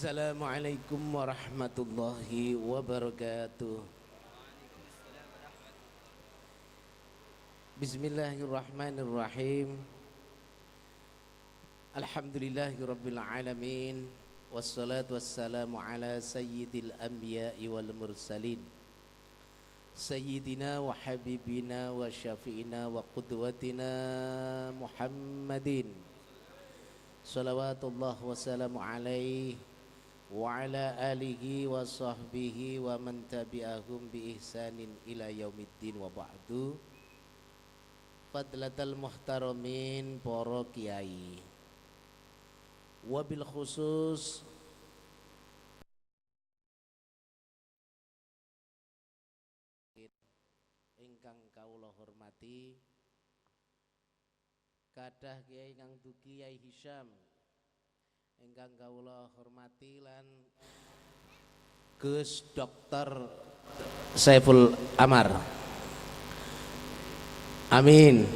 Assalamualaikum warahmatullahi wabarakatuh. Bismillahirrahmanirrahim. Alhamdulillahirabbil alamin. Wassalatu wassalamu ala sayyidil anbiya'i wal mursalin. Sayyidina wa habibina wa syafi'ina wa qudwatina Muhammadin. Salawatullah wassalamu alaihi wa ala alihi wa sahbihi wa man tabi'ahum bi ihsanin ila yaumiddin wa ba'du. Fadlatal muhtaramin para kiai, wabil khusus ingkang kawula hormati kadah Kiai Kang Duki Kiai Hisham ingkang kawula hormati lan Gus Dr. Saiful Amar. Amin.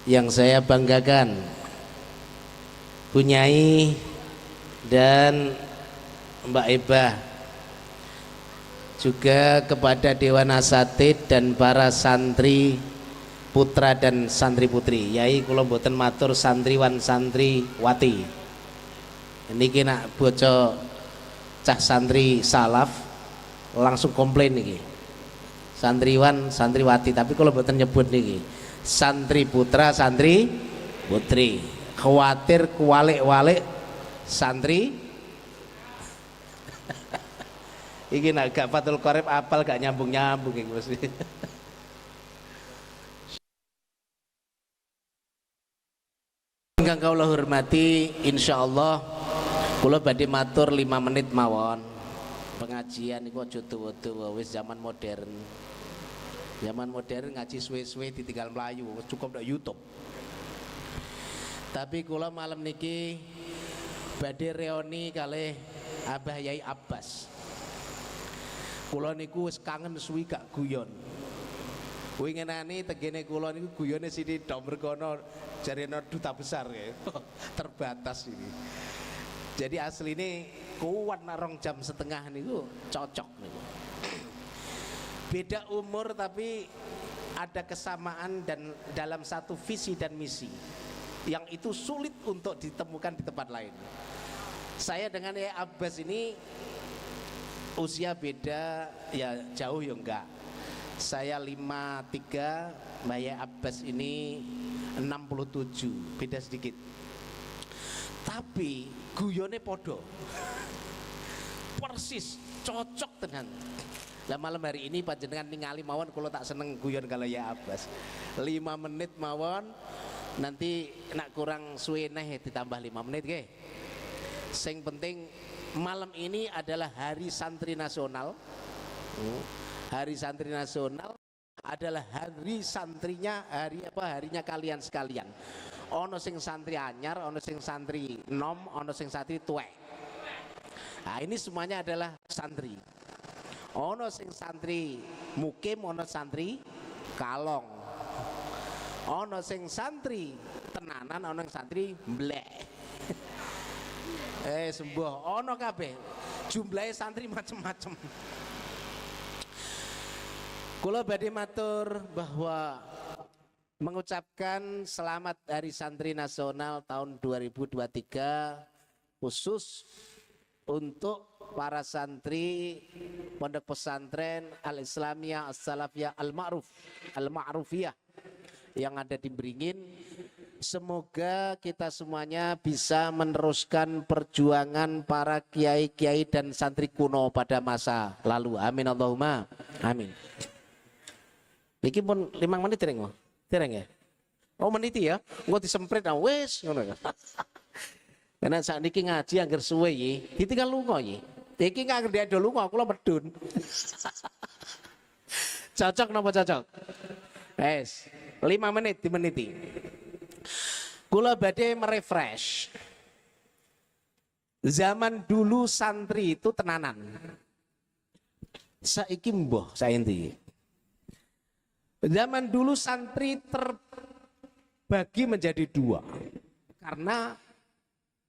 Yang saya banggakan Bunyai dan Mbak Ebah, juga kepada Dewan Asatidz dan para santri putra dan santri putri. Yai kula mboten matur santriwan santriwati. Niki nak boco cah santri salaf langsung komplain niki. Santriwan santriwati, tapi kalau mboten nyebut niki santri putra santri putri, khawatir kuwalik-walik santri iki nak gak Fathul Qorib apal gak nyambung-nyambung iki mesti. Ingkang kawula hormati, insyaallah kula badhe matur 5 menit mawon. Pengajian niku aja tuwa-tuwa, wis zaman modern. Zaman modern ngaji suwe-suwe ditinggal melayu, cukup ndak YouTube. Tapi kula malam niki badhe reoni kalih Abah Yai Abbas. Kula niku wis kangen suwi gak guyon. Winginane tegene kula niku guyone sini tok merkono jarene duta besar ya. Terbatas ini. Jadi asline kuat nak 2,5 jam niku cocok niku. Beda umur tapi ada kesamaan dan dalam satu visi dan misi yang itu sulit untuk ditemukan di tempat lain. Saya dengan Yai Abbas ini usia beda ya jauh ya enggak. Saya 53, Mbak Yai Abbas ini 67, beda sedikit. Tapi guyone podo persis cocok dengan. Lah malam hari ini panjenengan ningali mawon kula tak seneng guyon kalau Yai Abbas 5 menit mawon, nanti nak kurang suwe neh ditambah 5 menit nggih. Sing penting malam ini adalah Hari Santri Nasional. Hari Santri Nasional adalah hari santrinya, harinya kalian sekalian. Ono sing santri anyar, ono sing santri nom, ono sing santri tuwek. Nah ini semuanya adalah santri. Ono sing santri mukim, ono santri kalong. Ono sing santri tenanan, ono sing santri mblek. Sembuh, ono kabeh. Jumlahe santri macem-macem. Kula badhe matur bahwa mengucapkan selamat Hari Santri Nasional tahun 2023 khusus untuk para santri Pondok Pesantren Al-Islamiyah As-Salafiyah Al-Ma'rufiyah yang ada di Beringin. Semoga kita semuanya bisa meneruskan perjuangan para kiai-kiai dan santri kuno pada masa lalu. Amin Allahumma amin. Iki pun 5 menit tereng ya. Oh meniti ya, engko disemprit wis ngono ya. Karena saat niki ngaji angger suwe iki, ditinggal lunga iki. Iki angger dia lunga kula medun. Cocok napa cocok? Wes, 5 menit dimeniti. Kula badhe merefresh. Zaman dulu santri itu tenanan. Saiki mbah saendi. Zaman dulu santri terbagi menjadi 2 karena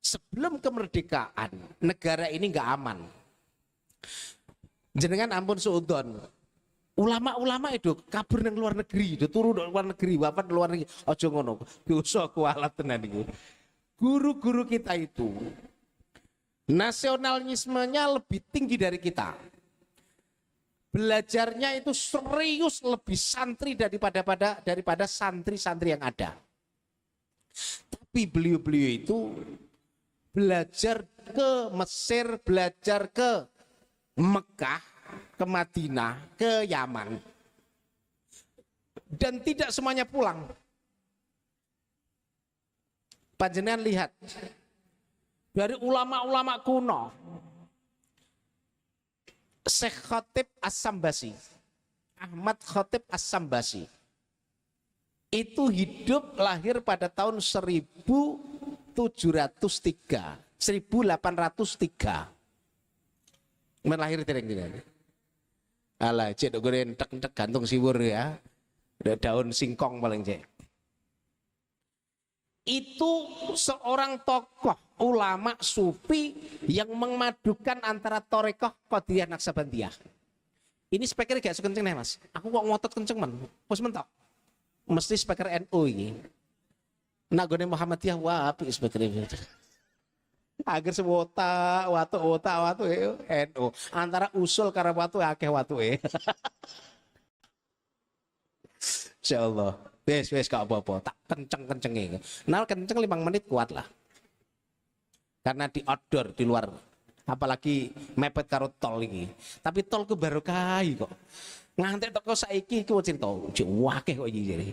Sebelum kemerdekaan, negara ini nggak aman. Jenengan ampun suudon. Ulama-ulama itu kabur nang luar negeri, itu turu nang luar negeri, wafat luar negeri. Aja ngono. Dosa kualat tenan iku. Guru-guru kita itu nasionalismenya lebih tinggi dari kita. Belajarnya itu serius, lebih santri daripada santri-santri yang ada. Tapi beliau-beliau itu belajar ke Mesir, belajar ke Mekah, ke Madinah, ke Yaman. Dan tidak semuanya pulang. Panjenengan lihat, dari ulama-ulama kuno, Syekh Khatib As-Sambasi, Ahmad Khatib As-Sambasi, itu hidup lahir pada tahun 1703, 1803. Melahir tidak. Alah, cek gue entek gantung siwur ya. Daun singkong paling cek. Itu seorang tokoh ulama sufi yang memadukan antara Torekoh Qadiriyah Naksabandiyah. Ini speaker gak sekenceng nih mas. Aku kok ngotot kenceng man. Pos mentok. Mesti speaker NU ini. Nak gue Muhammadiyah wah api speaker ini. Agar sewota watu NU. Antara usul karena watu akeh watu Insyaallah. Wes gak apa-apa, tak kenceng-kencengin. Nah kenceng 5 menit kuat lah. Karena di outdoor, di luar. Apalagi mepet karo tol ini. Tapi tol ke barokah kok. Ngantek toko saiki ku cerita, wakeh kok iki.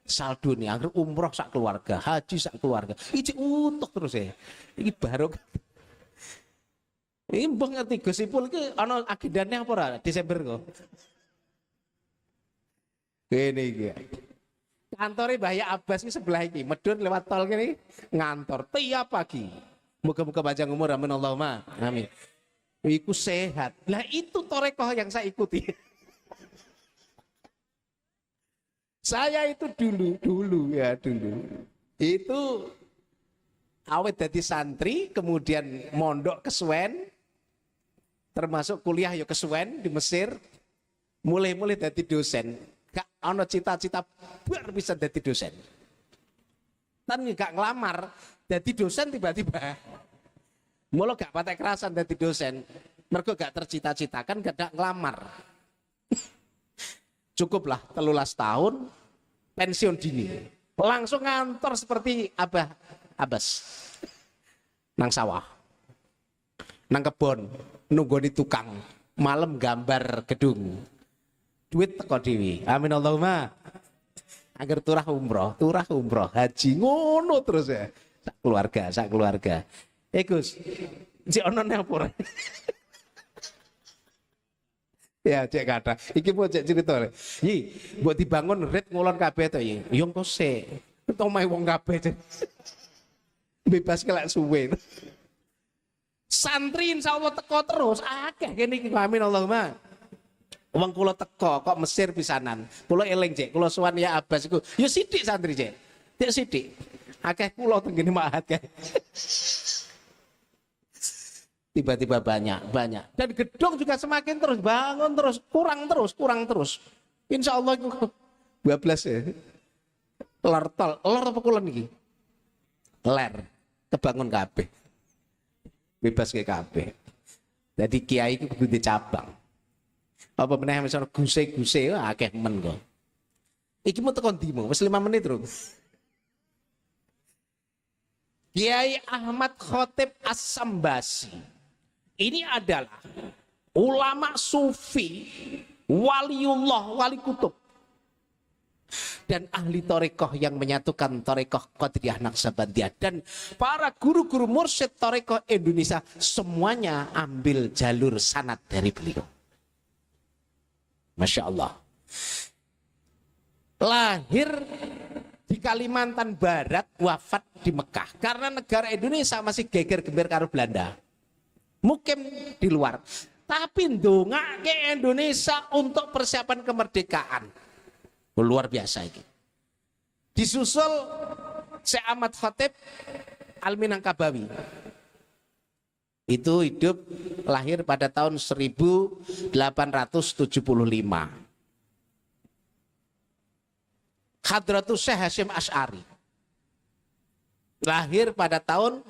Saldo nih, akhir umroh sak keluarga, haji sak keluarga. Iki utuh terus ya. Iki barokah. Ini mbah ngerti Gus Ipul iki ana agendane apa ora Desember kok. Ini iki. Kantornya Mbah Abbas ini sebelah ini, medun lewat tol gini, ngantor tiap pagi. Muka-muka panjang umur, amin Allahumma, amin. Iku sehat. Nah itu torekoh yang saya ikuti. Saya itu dulu. Itu awet dari santri, kemudian mondok ke Swen, termasuk kuliah yo ke Swen di Mesir, mulai dari dosen. Gak ono cita-cita biar bisa jadi dosen. Tapi gak ngelamar jadi dosen tiba-tiba. Mula gak patek kerasan jadi dosen. Mergo gak tercita-citakan gak ngelamar. Cukuplah 13 tahun pensiun dini. Langsung ngantor seperti Abah Abbas. Nang sawah. Nang kebon, nunggu di tukang, malam gambar gedung. Duit teko dewi. Amin Allahumma. Agar turah umroh, haji ngono terus ya. Sak keluarga. Gus, si onon apa? Ya cek kata. Iki mau cek cerita. Yi, buat dibangun red ngulon kabeh to yi. Yo engko sik. Omahe wong kabeh. Bebas kelak suwe. Santri insyaallah teko terus akeh kene iki. Amin Allahumma. Wong kula teko kok Mesir pisanan. Kula eling cek, kula sowan ya Abbas iku. Ya sithik santri cek. Tek sithik. Akeh kula teng kene mahat kae. Tiba-tiba banyak. Dan gedung juga semakin terus bangun terus, kurang terus. Insyaallah iku 12 ya. Lar apa kula niki? Ler. Kebangun kabeh. Bebas ke kabeh. Jadi kiai iku kudu cabang. Apa meneh misalnya guse akeh men kok. Iki mau tekan dimo, wis 5 menit terus. Kiai Ahmad Khatib As-Sambasi. Ini adalah ulama sufi, waliullah, wali kutub. Dan ahli torekoh yang menyatukan torekoh Qadiriyah Naksabandiyah. Dan para guru-guru mursyid torekoh Indonesia semuanya ambil jalur sanad dari beliau. Masya Allah. Lahir di Kalimantan Barat, wafat di Mekah. Karena negara Indonesia masih geger-geber karo Belanda. Mukim di luar. Tapi ndongake Indonesia untuk persiapan kemerdekaan. Luar biasa ini. Disusul Syekh Ahmad Khatib Al-Minangkabawi. Itu hidup lahir pada tahun 1875. Hadratus Syekh Hasyim Asy'ari lahir pada tahun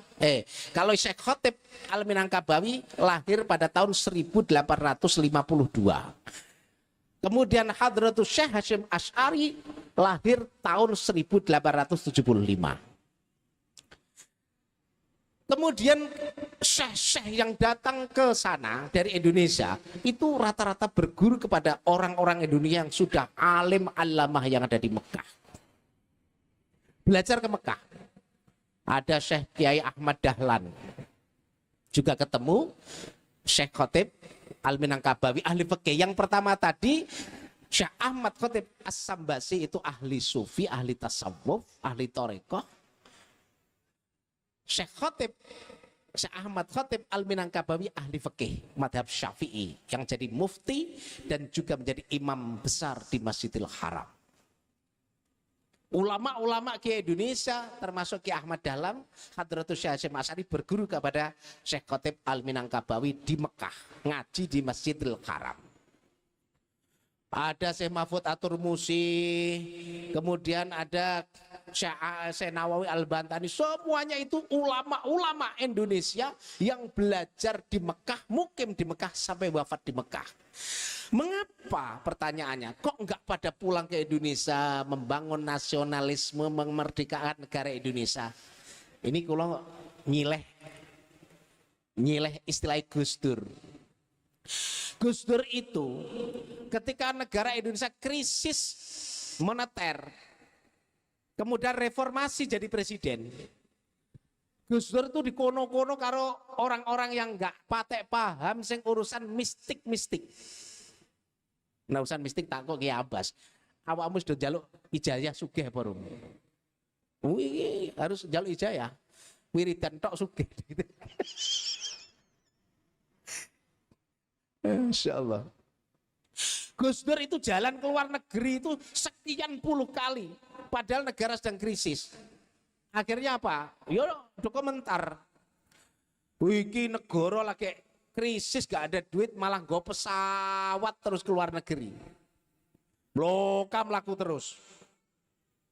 kalau Syekh Khotib Al-Minangkabawi lahir pada tahun 1852. Kemudian Hadratus Syekh Hasyim Asy'ari lahir tahun 1875. Kemudian syekh-syekh yang datang ke sana dari Indonesia itu rata-rata berguru kepada orang-orang Indonesia yang sudah alim alamah yang ada di Mekah. Belajar ke Mekah. Ada Syekh Kiai Ahmad Dahlan. Juga ketemu Syekh Khotib Al-Minangkabawi ahli fikih. Yang pertama tadi Syekh Ahmad Khotib As-Sambasi itu ahli sufi, ahli tasawuf, ahli thariqah. Syekh Ahmad Khotib Al-Minangkabawi ahli fikih madhab Syafi'i yang jadi mufti dan juga menjadi imam besar di Masjidil Haram. Ulama-ulama Kiai Indonesia termasuk Kiai Ahmad Dahlan, Hadratus Syekh Hasyim Asy'ari berguru kepada Syekh Khotib Al-Minangkabawi di Mekah, ngaji di Masjidil Haram. Ada Syekh Mahfud At-Turmusi, kemudian ada Syekh Nawawi Al-Bantani, semuanya itu ulama-ulama Indonesia yang belajar di Mekah, mukim di Mekah sampai wafat di Mekah. Mengapa pertanyaannya? Kok enggak pada pulang ke Indonesia membangun nasionalisme, memerdekakan negara Indonesia? Ini kalau nyileh istilah Gus Dur. Gus Dur itu ketika negara Indonesia krisis moneter, kemudian reformasi jadi presiden, Gus Dur itu dikono-kono karo orang-orang yang enggak patek paham sing urusan mistik-mistik. Nah urusan mistik tak kok Kiai Abbas. Awakmu sudah jaluk ijazah sugih apa rum? Wih, harus jaluk ijazah. Wiridan tok sugih gitu. Insyaallah. Gus Dur itu jalan ke luar negeri itu sekian puluh kali, padahal negara sedang krisis. Akhirnya apa? Yo dokumenter. Wiki negara lagi krisis, gak ada duit, malah go pesawat terus ke luar negeri. Blokam laku terus.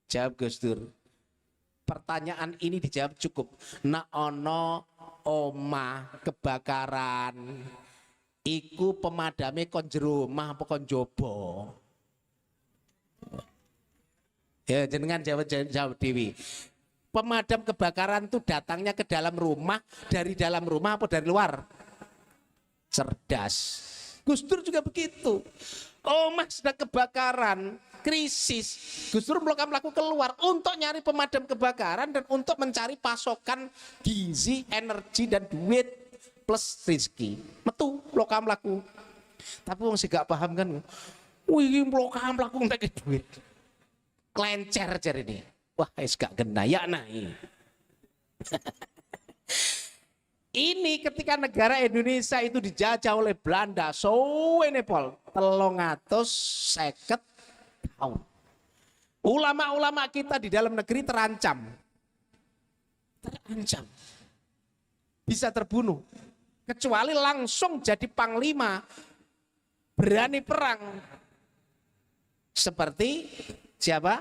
Jawab Gus Dur. Pertanyaan ini dijawab cukup. Nak ono omah kebakaran. Iku pemadame kon jero omah apa kon njaba? Ya jenengan jawab dewi. Pemadam kebakaran itu datangnya ke dalam rumah, dari dalam rumah apa dari luar? Cerdas. Gus Dur juga begitu. Omah sedang kebakaran, krisis. Gus Dur melakukan keluar untuk nyari pemadam kebakaran dan untuk mencari pasokan gizi, energi dan duit. Plus rezeki, metu lokam laku. Tapi wong sing gak paham kan, wih lokam laku entek duit. Klencer jar ini. Wah, wis gak genaya nah ini. Ini ketika negara Indonesia itu dijajah oleh Belanda, suwene pol 350 tahun. Ulama-ulama kita di dalam negeri terancam. Bisa terbunuh. Kecuali langsung jadi panglima, berani perang. Seperti siapa?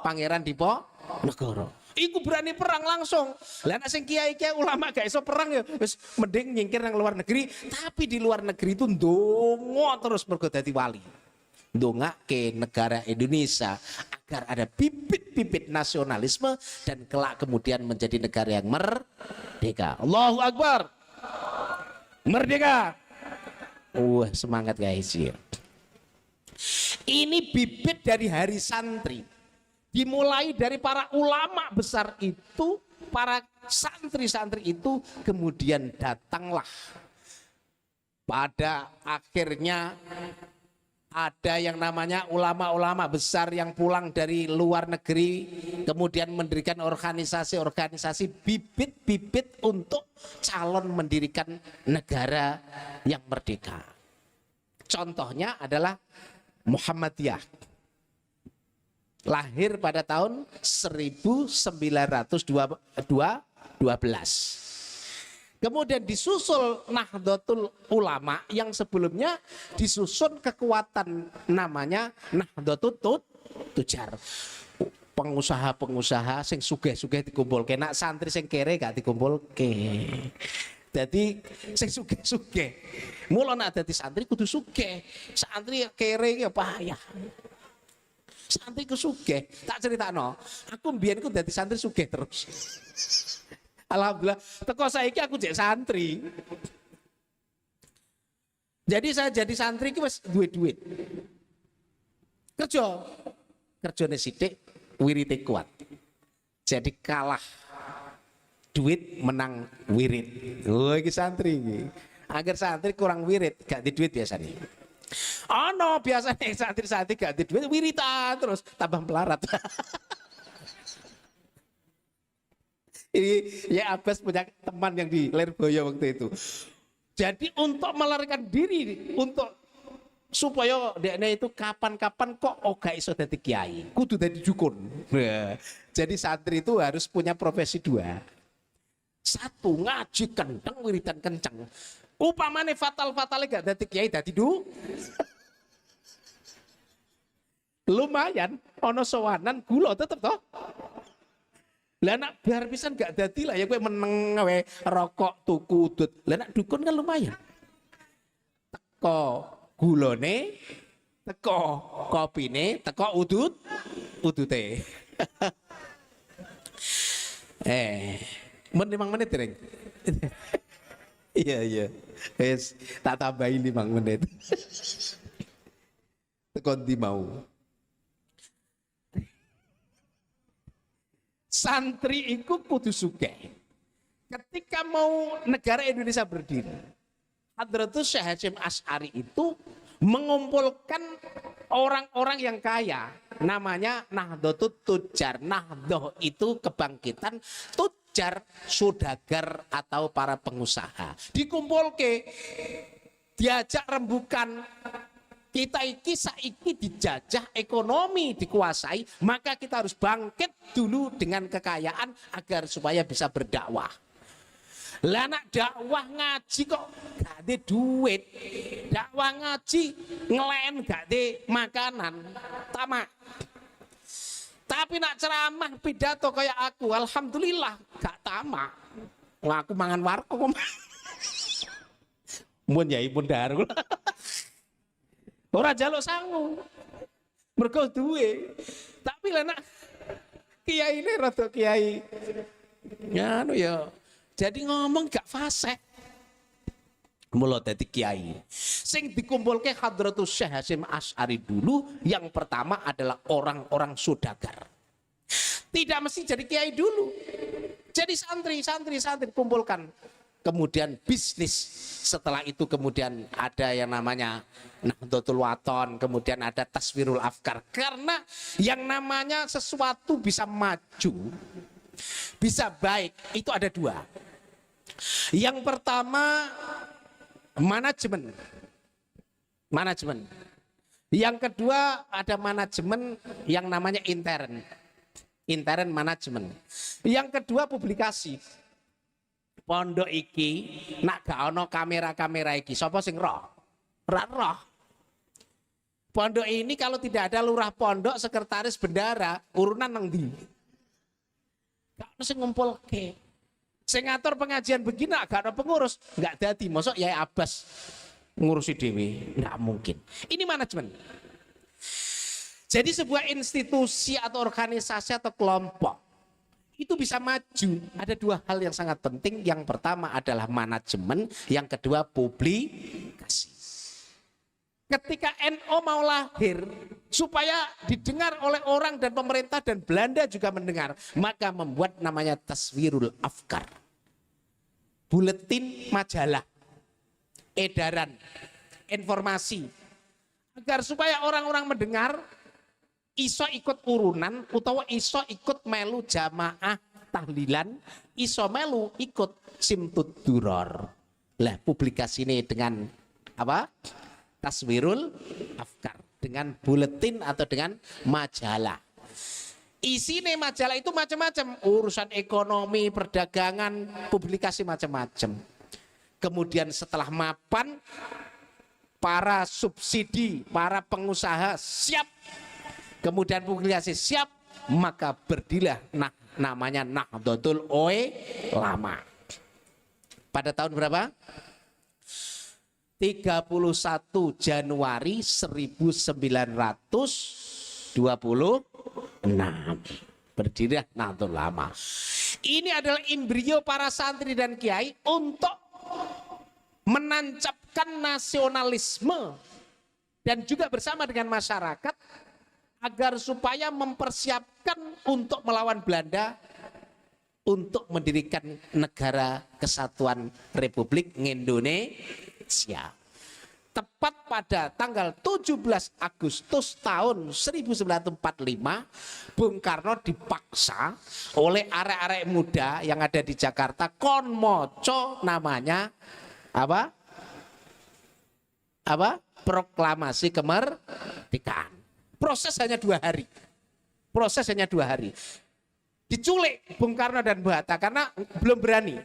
Pangeran Diponegoro. Iku berani perang langsung. Lah nek sing kiai-kiai ulama gak iso perang ya wis mending nyingkir nang luar negeri, tapi di luar negeri itu ndonga terus mergo dadi wali. Ndongake negara Indonesia agar ada bibit-bibit nasionalisme dan kelak kemudian menjadi negara yang merdeka. Allahu Akbar. Merdeka. Semangat guys ya. Ini bibit dari hari santri. Dimulai dari para ulama besar itu, para santri-santri itu kemudian datanglah pada akhirnya ada yang namanya ulama-ulama besar yang pulang dari luar negeri kemudian mendirikan organisasi-organisasi bibit-bibit untuk calon mendirikan negara yang merdeka. Contohnya adalah Muhammadiyah. Lahir pada tahun 1912. Kemudian disusul Nahdlatul Ulama yang sebelumnya disusun kekuatan namanya Nahdlatul Tujar. Pengusaha-pengusaha sing sugih-sugih dikumpulke, nak santri sing kere gak dikumpulke. Jadi sing sugih-sugih. Mula nak dadi santri kudu sugih. Santri kere ya payah. Santri ku sugih. Tak critakno. Aku mbiyen ku dadi santri sugih terus. Alhamdulillah, teko saiki aku jadi santri. Jadi saya jadi santri ki wis duwe duit. Kerjane sithik, wirite kuat. Jadi kalah duit menang wirid. Oh iki santri iki. Agar santri kurang wirid, gak di duit biasanya. Oh no, biasanya santri-santri gak di duit, wiritan terus tambah melarat. Ini ya Abbas punya teman yang di Lirboyo waktu itu. Jadi untuk melarikan diri, untuk supaya dekne itu kapan-kapan kok gak iso dadi kiai, kudu dadi dukun. Nah, jadi santri itu harus punya profesi dua. Satu, ngaji kenceng, wiridan kenceng. Upamane fatal-fatale gak dadi kiai, dadi lumayan, ono sowanan gula tetep toh. Lah nak biar pisan gak dadi lah ya kowe meneng wae rokok tuku udut. Lah nak dukun kan lumayan. Teko gulone, teko kopine, teko udute. Men 5 menit Reng. Iya. Wes tak tambahi 5 menit. Teko ndi mau. Santri itu kudu sugih. Ketika mau negara Indonesia berdiri, Hadratus Syekh Hasyim Asy'ari itu mengumpulkan orang-orang yang kaya, namanya Nahdlatul Tujar. Nahdlatul itu kebangkitan, tujar saudagar atau para pengusaha. Dikumpulke, diajak rembukan. Kita iki saiki dijajah, ekonomi dikuasai, maka kita harus bangkit dulu dengan kekayaan agar supaya bisa berdakwah. Lah nak dakwah ngaji kok gak ada duit, dakwah ngaji ngelen gak ada makanan, tamak. Tapi nak ceramah pidato kayak aku, alhamdulillah gak tamak. Wah, aku mangan warkop. Mun yai pun darul. Ora jaluk sangu. Mergo duwe. Tapi lah nak kiai ini rada kiai. Ya anu ya. Jadi ngomong gak fasih. Mula dadi kiai. Sing dikumpulke Hadratus Syekh Hasyim Asy'ari dulu yang pertama adalah orang-orang saudagar. Tidak mesti jadi kiai dulu. Jadi santri kumpulkan. Kemudian bisnis, setelah itu kemudian ada yang namanya Nahdlatul Wathon, kemudian ada Taswirul Afkar. Karena yang namanya sesuatu bisa maju, bisa baik, itu ada dua. Yang pertama manajemen. Yang kedua ada manajemen yang namanya intern manajemen. Yang kedua publikasi. Pondok iki nak gak ono kamera iki sapa sing roh? Ora roh. Pondok ini kalau tidak ada lurah pondok, sekretaris bendara, urunan nang ndi? Gak ono sing ngumpulke. Sing ngatur pengajian begini gak ada pengurus, gak dadi. Mosok Yai Abbas ngurusi dewi, nggak mungkin. Ini manajemen. Jadi sebuah institusi atau organisasi atau kelompok itu bisa maju. Ada dua hal yang sangat penting. Yang pertama adalah manajemen, yang kedua publikasi. Ketika NO mau lahir, supaya didengar oleh orang dan pemerintah dan Belanda juga mendengar, maka membuat namanya Taswirul Afkar. Buletin majalah, edaran, informasi. Agar supaya orang-orang mendengar, iso ikut urunan utawa iso ikut melu jamaah tahlilan, iso melu ikut simtud duror. Lah publikasi ini dengan apa? Taswirul Afkar, dengan buletin atau dengan majalah. Isine majalah itu macam-macam, urusan ekonomi, perdagangan, publikasi macam-macam. Kemudian setelah mapan, para subsidi, para pengusaha siap, kemudian publikasi siap, maka berdirilah namanya Nahdlatul Ulama. Pada tahun berapa? 31 Januari 1926 berdirilah Nahdlatul Ulama. Ini adalah embrio para santri dan kiai untuk menancapkan nasionalisme dan juga bersama dengan masyarakat agar supaya mempersiapkan untuk melawan Belanda untuk mendirikan negara kesatuan Republik Indonesia. Tepat pada tanggal 17 Agustus tahun 1945, Bung Karno dipaksa oleh arek-arek muda yang ada di Jakarta kon moco namanya apa? Proklamasi kemerdekaan. Proses hanya 2 hari. Diculik Bung Karno dan Bung Hatta karena belum berani.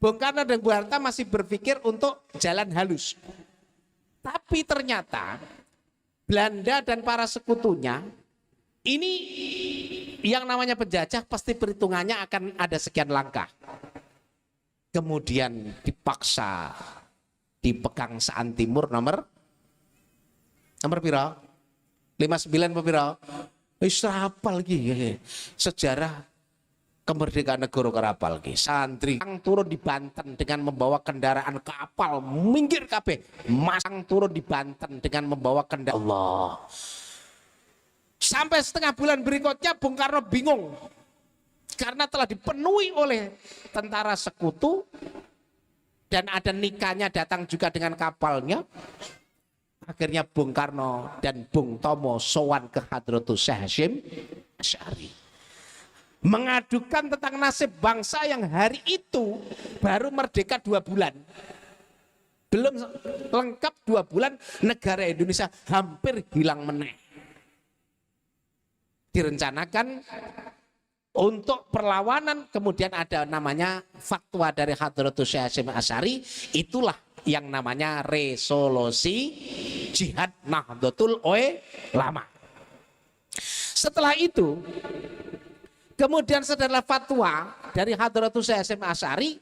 Bung Karno dan Bung Hatta masih berpikir untuk jalan halus. Tapi ternyata Belanda dan para sekutunya ini yang namanya penjajah pasti perhitungannya akan ada sekian langkah. Kemudian dipaksa dipegang Saan Timur nomor piro? 59 apa piro? Wis rapal iki sejarah kemerdekaan negara karapal ki. Santri yang turun di Banten dengan membawa kendaraan kapal minggir kabeh. Masang turun di Banten dengan membawa kendaraan Allah. Sampai setengah bulan berikutnya Bung Karno bingung karena telah dipenuhi oleh tentara sekutu dan ada nikahnya datang juga dengan kapalnya. Akhirnya Bung Karno dan Bung Tomo sowan ke Hadratus Syekh Hasyim Asy'ari. Mengadukan tentang nasib bangsa yang hari itu baru merdeka 2 bulan. Belum lengkap 2 bulan negara Indonesia hampir hilang meneh. Direncanakan untuk perlawanan, kemudian ada namanya fatwa dari Hadratus Syekh Hasyim Asy'ari, itulah yang namanya resolusi jihad Nahdlatul Ulama. Setelah itu kemudian setelah fatwa dari Hadratus Syekh Hasyim Asy'ari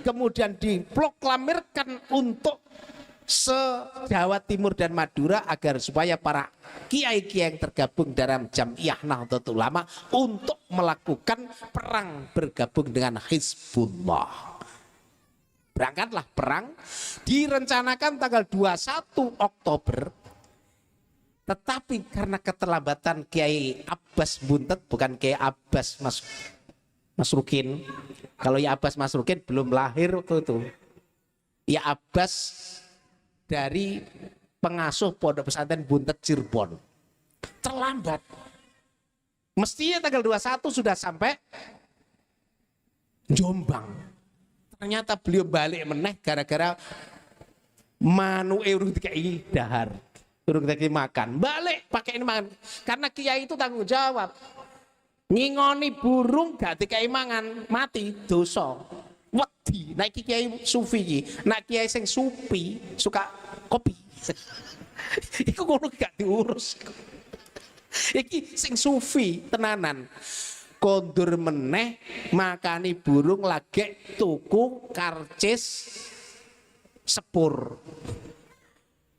kemudian diproklamirkan untuk se-Jawa Timur dan Madura agar supaya para kiai-kiai yang tergabung dalam Jam'iyah Nahdlatul Ulama untuk melakukan perang bergabung dengan Hizbullah. Berangkatlah perang, direncanakan tanggal 21 Oktober, tetapi karena keterlambatan Kiai Abbas Buntet, bukan Kiai Abbas Masrukin. Kalau ya Abbas Masrukin belum lahir waktu itu. Ya Abbas dari pengasuh Pondok Pesantren Buntet Cirebon. Terlambat. Mestinya tanggal 21 sudah sampai Jombang. Ternyata beliau balik meneh gara-gara manu urung dikai dahar, urung dikai makan, balik pakai ini makan. Karena kiai itu tanggung jawab. Ngingoni burung gak dikai mangan, mati dosa. Wedi, nek kiai sufi iki, nek kiai sing supi suka kopi. Iku ngono gak diurus. Iki sing sufi tenanan. Kondur meneh makani burung lagi tuku karcis sepur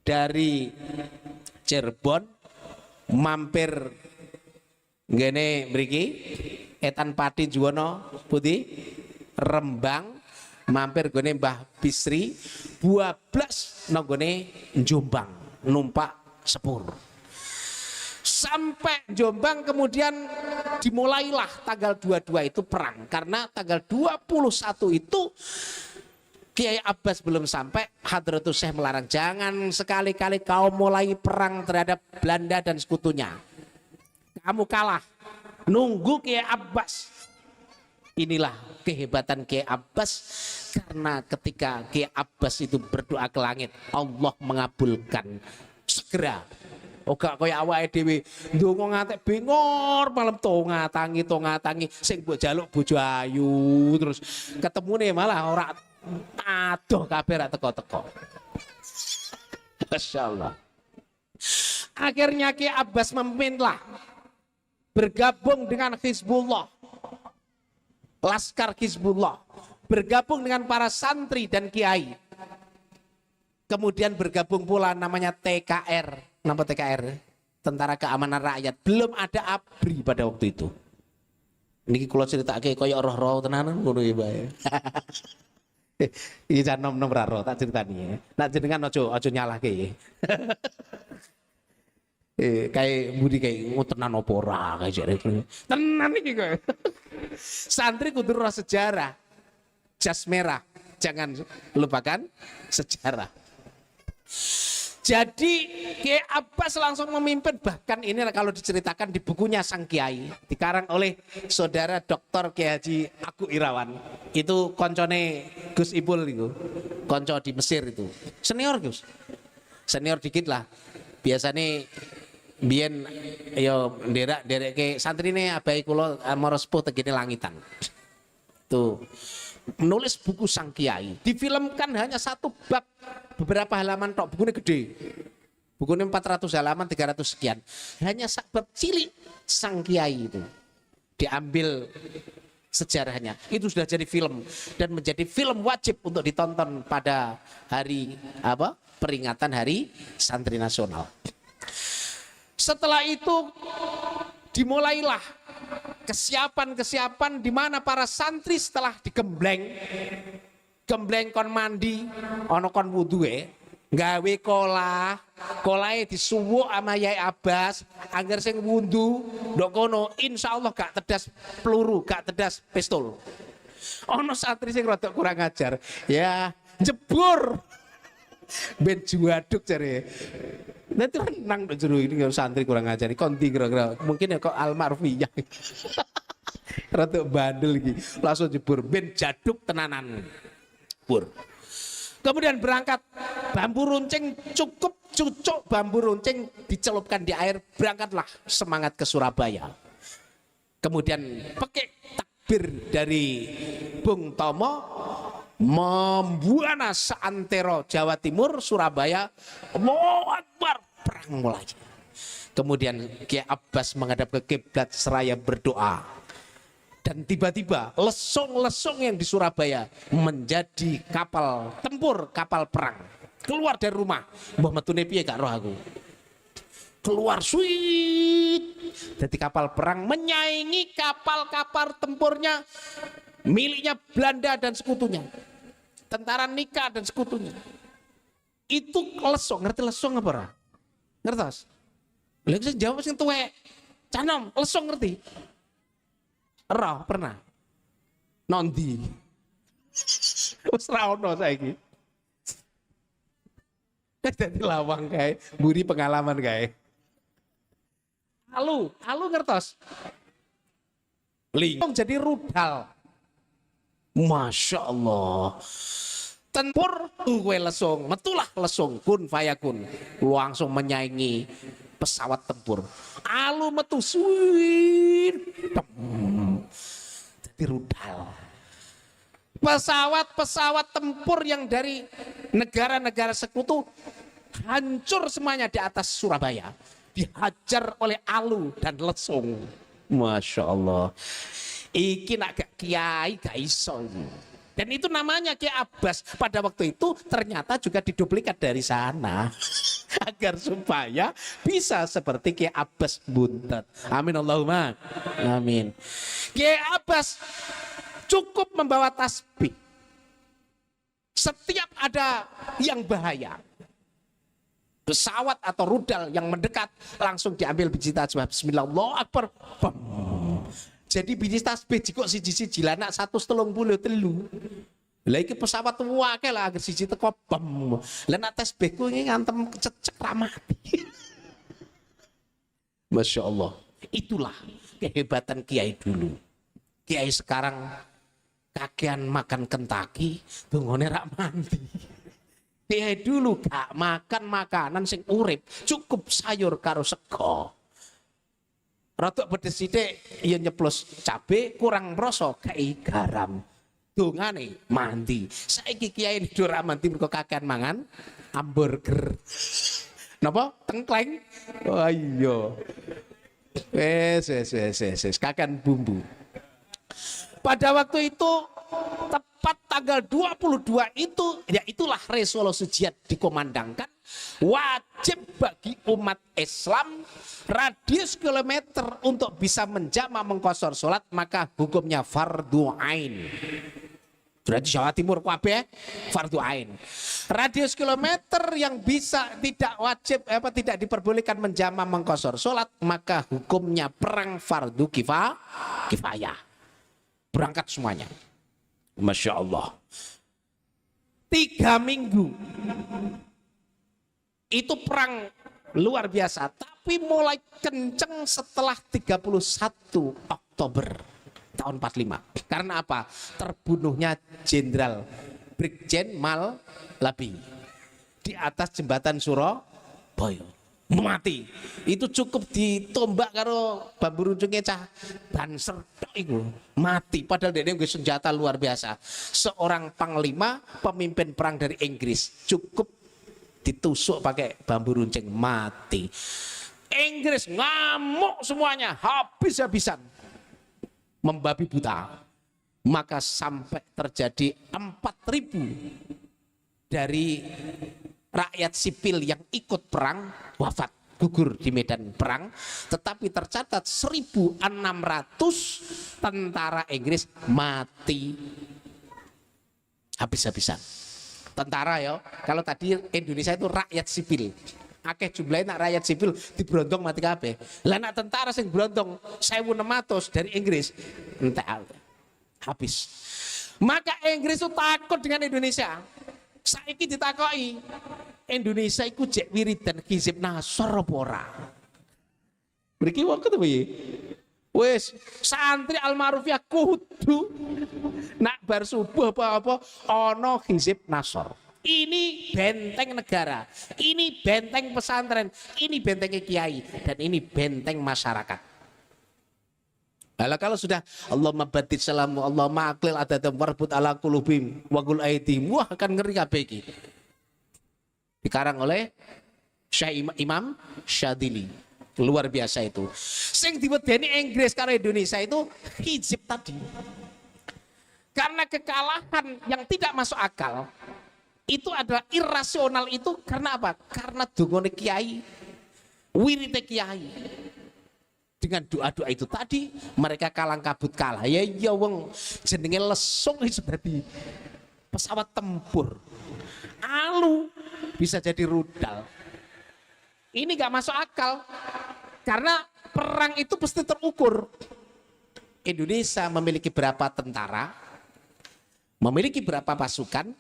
dari Cirebon mampir ngene mriki Etan Pati Juwono Putih Rembang mampir gone Mbah Bisri buablas nanggone Jombang numpak sepur. Sampai Jombang kemudian dimulailah tanggal 22 itu perang. Karena tanggal 21 itu Kiai Abbas belum sampai, Hadratus Syekh melarang jangan sekali-kali kau mulai perang terhadap Belanda dan sekutunya. Kamu kalah, nunggu Kiai Abbas. Inilah kehebatan Kiai Abbas, karena ketika Kiai Abbas itu berdoa ke langit, Allah mengabulkan segera Gak kaya awake dhewe ndonga ngantek bengor malam tonga tangi sing mbok jaluk bojo ayu terus ketemune malah ora adoh kabeh ra teko-teko. Masyaallah. Akhirnya Ki Abbas memimpinlah bergabung dengan Hizbullah, Laskar Hizbullah, bergabung dengan para santri dan kiai. Kemudian bergabung pula namanya TKR. Nama TKR? Tentara Keamanan Rakyat. Belum ada ABRI pada waktu itu. Niki kula critakake kaya roh-roh tenanan ngono ya, Mbak. Iki jan nom-nom ra roh tak critani. Nak jenengan aja nyalahke. Kayak budi kayak tenan apa ora kayak jare. Tenan iki kok. Santri kudu roh sejarah. Jas merah, jangan lupakan sejarah. Jadi Kiai Abbas langsung memimpin, bahkan ini kalau diceritakan di bukunya Sang Kiai dikarang oleh saudara Dr. Kiai Haji Agung Irawan. Itu koncone Gus Ipul itu, konco di Mesir itu. Senior Gus. Senior dikit lah. Biasanya biyen yo nderek ke santrine abai kula mara sepuh tegene langitan. Tuh. Menulis buku Sang Kiai, difilmkan hanya satu bab, beberapa halaman tok, bukunya gede, bukunya 400 halaman, 300 sekian, hanya bab cilik Sang Kiai itu diambil sejarahnya, itu sudah jadi film dan menjadi film wajib untuk ditonton pada hari peringatan Hari Santri Nasional. Setelah itu dimulailah kesiapan di mana para santri setelah digembleng kon mandi ana kon wuduhe gawe kolahe disuwuk sama Yai Abbas angger sing wundu ndok kono insyaallah gak tedas peluru gak tedas pistol. Ana santri sing rada kurang ajar ya jebur ben juaduk jare. Nanti nang jero ini santri kurang ajar konti kira-kira mungkin ya kok almarfiyah. Rada bandel iki langsung jebur ben jaduk tenanan. Bur. Kemudian berangkat bambu runcing cukup cucuk bambu runcing dicelupkan di air berangkatlah semangat ke Surabaya. Kemudian pakai takbir dari Bung Tomo membuana seantero Jawa Timur Surabaya. Allahu Akbar, perang mulai. Kemudian Kiai Abbas menghadap ke kiblat seraya berdoa. Dan tiba-tiba lesung-lesung yang di Surabaya menjadi kapal tempur, kapal perang. Keluar dari rumah, mbah metune piye gak roh aku. Keluar suit. Jadi kapal perang menyaingi kapal-kapal tempurnya miliknya Belanda dan sekutunya. Tentara Nika dan sekutunya. Itu lesung, ngerti lesung apa ora? Ngertos? Lha sing jawab sing tuwek. Canom, lesung ngerti? Ora pernah. Nondi. Wis ra ono saiki. Dadi lawang kae, mburi pengalaman kae. Alu ngertos? Lingkong jadi rudal. Masya Allah. Tempur kue lesung, metulah lesung kun fayakun langsung menyaingi pesawat tempur. Alu metu suwir, jadi rudal. Pesawat tempur yang dari negara-negara sekutu hancur semuanya di atas Surabaya, dihajar oleh alu dan lesung. Masya Allah. Iki nak gak kiai gak iso. Dan itu namanya Kiai Abbas. Pada waktu itu ternyata juga diduplikat dari sana. Agar supaya bisa seperti Kiai Abbas buntet. Amin Allahumma. Amin. Kiai Abbas cukup membawa tasbih. Setiap ada yang bahaya, pesawat atau rudal yang mendekat, langsung diambil biji tasbih. Bismillah, Allahu Akbar. Bam. Jadi biji tasbih jikok siji-siji lanak 133. Lah iki pesawat wake lah agar siji teko bam. Lah nek tasbihku iki ngantem cecek ra mati. Masya Allah. Itulah kehebatan kiai dulu. Kiai sekarang kakean makan Kentucky, dongone rak mandi. Dia dulu gak makan makanan sing urip, cukup sayur karo sego. Rodok pedes sithik ya nyeplos cabe, kurang rasa kai garam. Dongane mandi. Saiki kiai ora mandi mergo kakean mangan hamburger. Napa? Tengkleng. Oh iya. Wes kakean bumbu. Pada waktu itu tepat tanggal 22 itu, ya itulah resolusi jihad dikomandangkan. Wajib bagi umat Islam radius kilometer untuk bisa menjamak mengqashar sholat, maka hukumnya fardu ain. Berarti Jawa Timur kabeh fardu ain. Radius kilometer yang bisa tidak wajib tidak diperbolehkan menjamak mengqashar sholat, maka hukumnya perang fardu kifayah. Berangkat semuanya. Masya Allah. 3 minggu itu perang luar biasa, tapi mulai kenceng setelah 31 Oktober tahun 45. Karena apa? Terbunuhnya Jenderal Brigjen Malabi di atas jembatan Surabaya. Mati. Itu cukup ditombak karo bambu runcungnya cah banser tok iku. Mati padahal dia nggih senjata luar biasa. Seorang panglima pemimpin perang dari Inggris cukup ditusuk pakai bambu runcing, mati. Inggris ngamuk semuanya, habis-habisan. Membabi buta. Maka sampai terjadi 4.000 dari rakyat sipil yang ikut perang wafat, gugur di medan perang, tetapi tercatat 1.600 tentara Inggris mati habis-habisan. Tentara ya, kalau tadi Indonesia itu rakyat sipil, akeh jumlahnya rakyat sipil diberondong mati kabeh. Lah nak tentara sing berondong 1.600 dari Inggris entek habis. Maka Inggris itu takut dengan Indonesia. Saiki ditakoki, Indonesia iku jek wiridan hizib nasor apa ora? Mriki wong ketemu ya. Wis santri almarufiyah kudu nak bar subuh apa-apa ana hizib nasor. Ini benteng negara, ini benteng pesantren, ini benteng kiai, dan ini benteng masyarakat. Kalau sudah Allahumma batit salamu, Allahumma aqlil adadam warbut ala qulubihim wa qul aidihim, wah akan ngeri kabeh iki. Dikarang oleh Syekh Imam Syadili. Luar biasa itu. Sing diwedeni Inggris karo Indonesia itu hizib tadi. Karena kekalahan yang tidak masuk akal itu adalah irasional, itu karena apa? Karena dungane kiai, wirite kiai. Dengan doa-doa itu tadi mereka kalang kabut kalah. Ya wong jenenge lesung itu dadi pesawat tempur. Alu bisa jadi rudal. Ini gak masuk akal. Karena perang itu pasti terukur. Indonesia memiliki berapa tentara, memiliki berapa pasukan,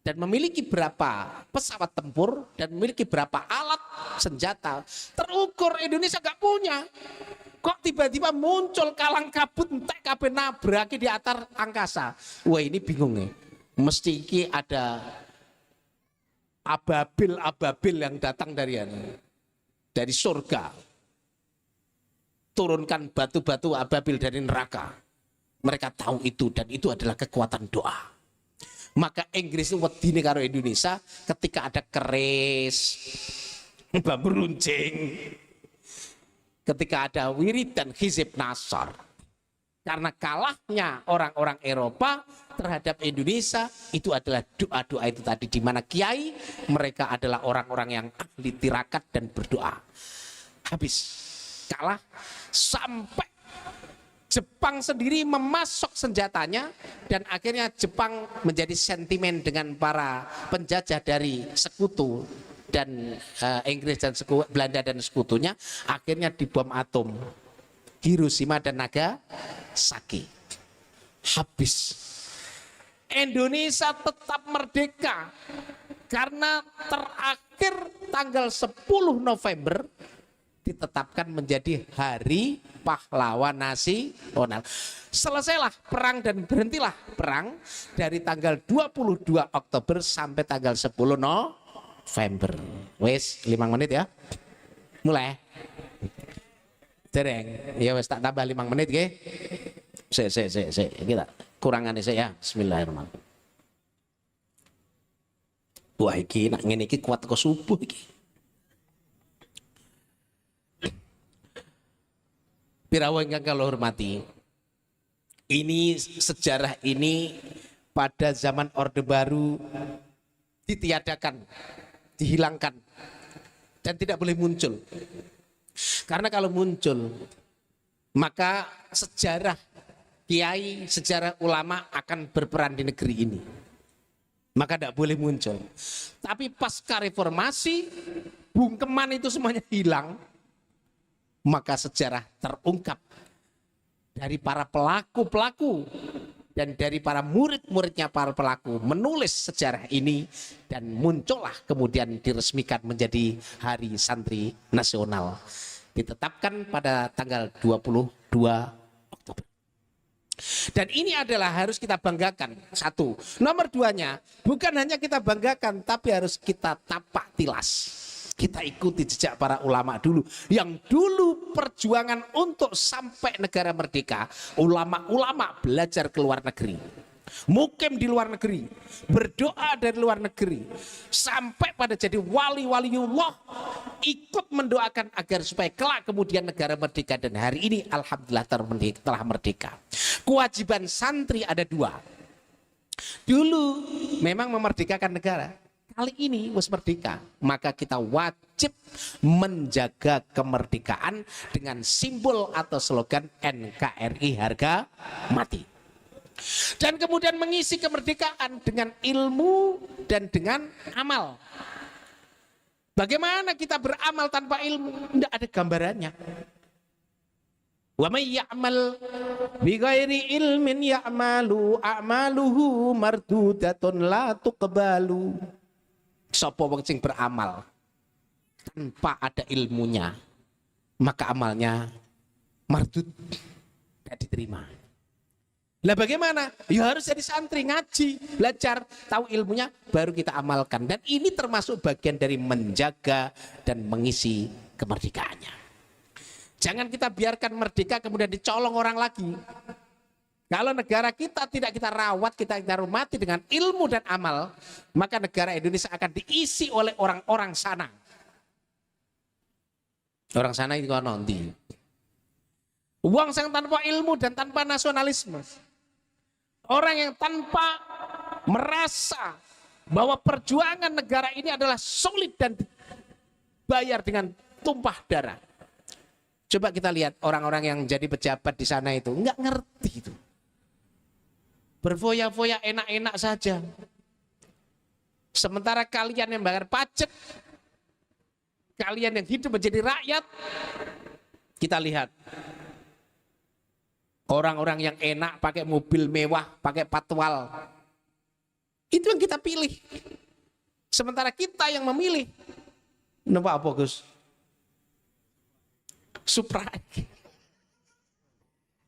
dan memiliki berapa pesawat tempur, dan memiliki berapa alat senjata. Terukur. Indonesia gak punya. Kok tiba-tiba muncul kalang kabut entek kabeh nabraki di atas angkasa. Wah ini bingung nih. Mesti iki ada ababil yang datang dari surga. Turunkan batu-batu ababil dari neraka. Mereka tahu itu, dan itu adalah kekuatan doa. Maka Inggris itu wedine karo Indonesia ketika ada keris, bambu runcing, ketika ada wirid dan hizib nasr. Karena kalahnya orang-orang Eropa terhadap Indonesia itu adalah doa-doa itu tadi, di mana kiai mereka adalah orang-orang yang ahli tirakat dan berdoa. Habis kalah sampai Jepang sendiri memasok senjatanya, dan akhirnya Jepang menjadi sentimen dengan para penjajah dari sekutu dan Inggris dan Belanda dan sekutunya. Akhirnya dibom atom Hiroshima dan Nagasaki. Habis. Indonesia tetap merdeka karena terakhir tanggal 10 November ditetapkan menjadi Hari Pahlawan Nasional. Selesailah perang dan berhentilah perang dari tanggal 22 Oktober sampai tanggal 10 November. Wes 5 menit ya. Mulai. Dereng. Ya wes tak tambah 5 menit nggih. Sik. Kita kurangane sik ya. Bismillahirrahmanirrahim. Wah iki nak ngene iki kuat ke subuh iki. Pirawa ingkang kula hormati, ini sejarah ini pada zaman Orde Baru ditiadakan, dihilangkan, dan tidak boleh muncul. Karena kalau muncul, maka sejarah kiai, sejarah ulama akan berperan di negeri ini. Maka tidak boleh muncul. Tapi pasca reformasi, bungkeman itu semuanya hilang. Maka sejarah terungkap dari para pelaku-pelaku dan dari para murid-muridnya para pelaku menulis sejarah ini dan muncullah kemudian diresmikan menjadi Hari Santri Nasional. Ditetapkan pada tanggal 22 Oktober. Dan ini adalah harus kita banggakan. Satu. Nomor duanya, bukan hanya kita banggakan tapi harus kita tapak tilas. Kita ikuti jejak para ulama dulu. Yang dulu perjuangan untuk sampai negara merdeka. Ulama-ulama belajar ke luar negeri. Mukim di luar negeri. Berdoa dari luar negeri. Sampai pada jadi wali-waliullah. Ikut mendoakan agar supaya kelak kemudian negara merdeka. Dan hari ini alhamdulillah telah merdeka. Kewajiban santri ada 2. Dulu memang memerdekakan negara. Kali ini wis merdeka, maka kita wajib menjaga kemerdekaan dengan simbol atau slogan NKRI harga mati. Dan kemudian mengisi kemerdekaan dengan ilmu dan dengan amal. Bagaimana kita beramal tanpa ilmu? Tidak ada gambarannya. Wa may ya'mal bi ghairi ilmin ya'malu a'maluhu mardudatun la tuqbalu. Sapa wong sing beramal tanpa ada ilmunya, maka amalnya mardud, tidak diterima. Lah bagaimana? Ya harus jadi santri, ngaji, belajar, tahu ilmunya, baru kita amalkan. Dan ini termasuk bagian dari menjaga dan mengisi kemerdekaannya. Jangan kita biarkan merdeka kemudian dicolong orang lagi. Kalau negara kita tidak kita rawat, kita hormati dengan ilmu dan amal, maka negara Indonesia akan diisi oleh orang-orang sana. Orang sana itu nanti. Uang yang tanpa ilmu dan tanpa nasionalisme. Orang yang tanpa merasa bahwa perjuangan negara ini adalah solid dan dibayar dengan tumpah darah. Coba kita lihat orang-orang yang jadi pejabat di sana itu, nggak ngerti itu. Berfoya-foya enak-enak saja. Sementara kalian yang bayar pajak, kalian yang hidup menjadi rakyat, kita lihat. Orang-orang yang enak, pakai mobil mewah, pakai patwal. Itu yang kita pilih. Sementara kita yang memilih. Nampak apa Gus? Supra.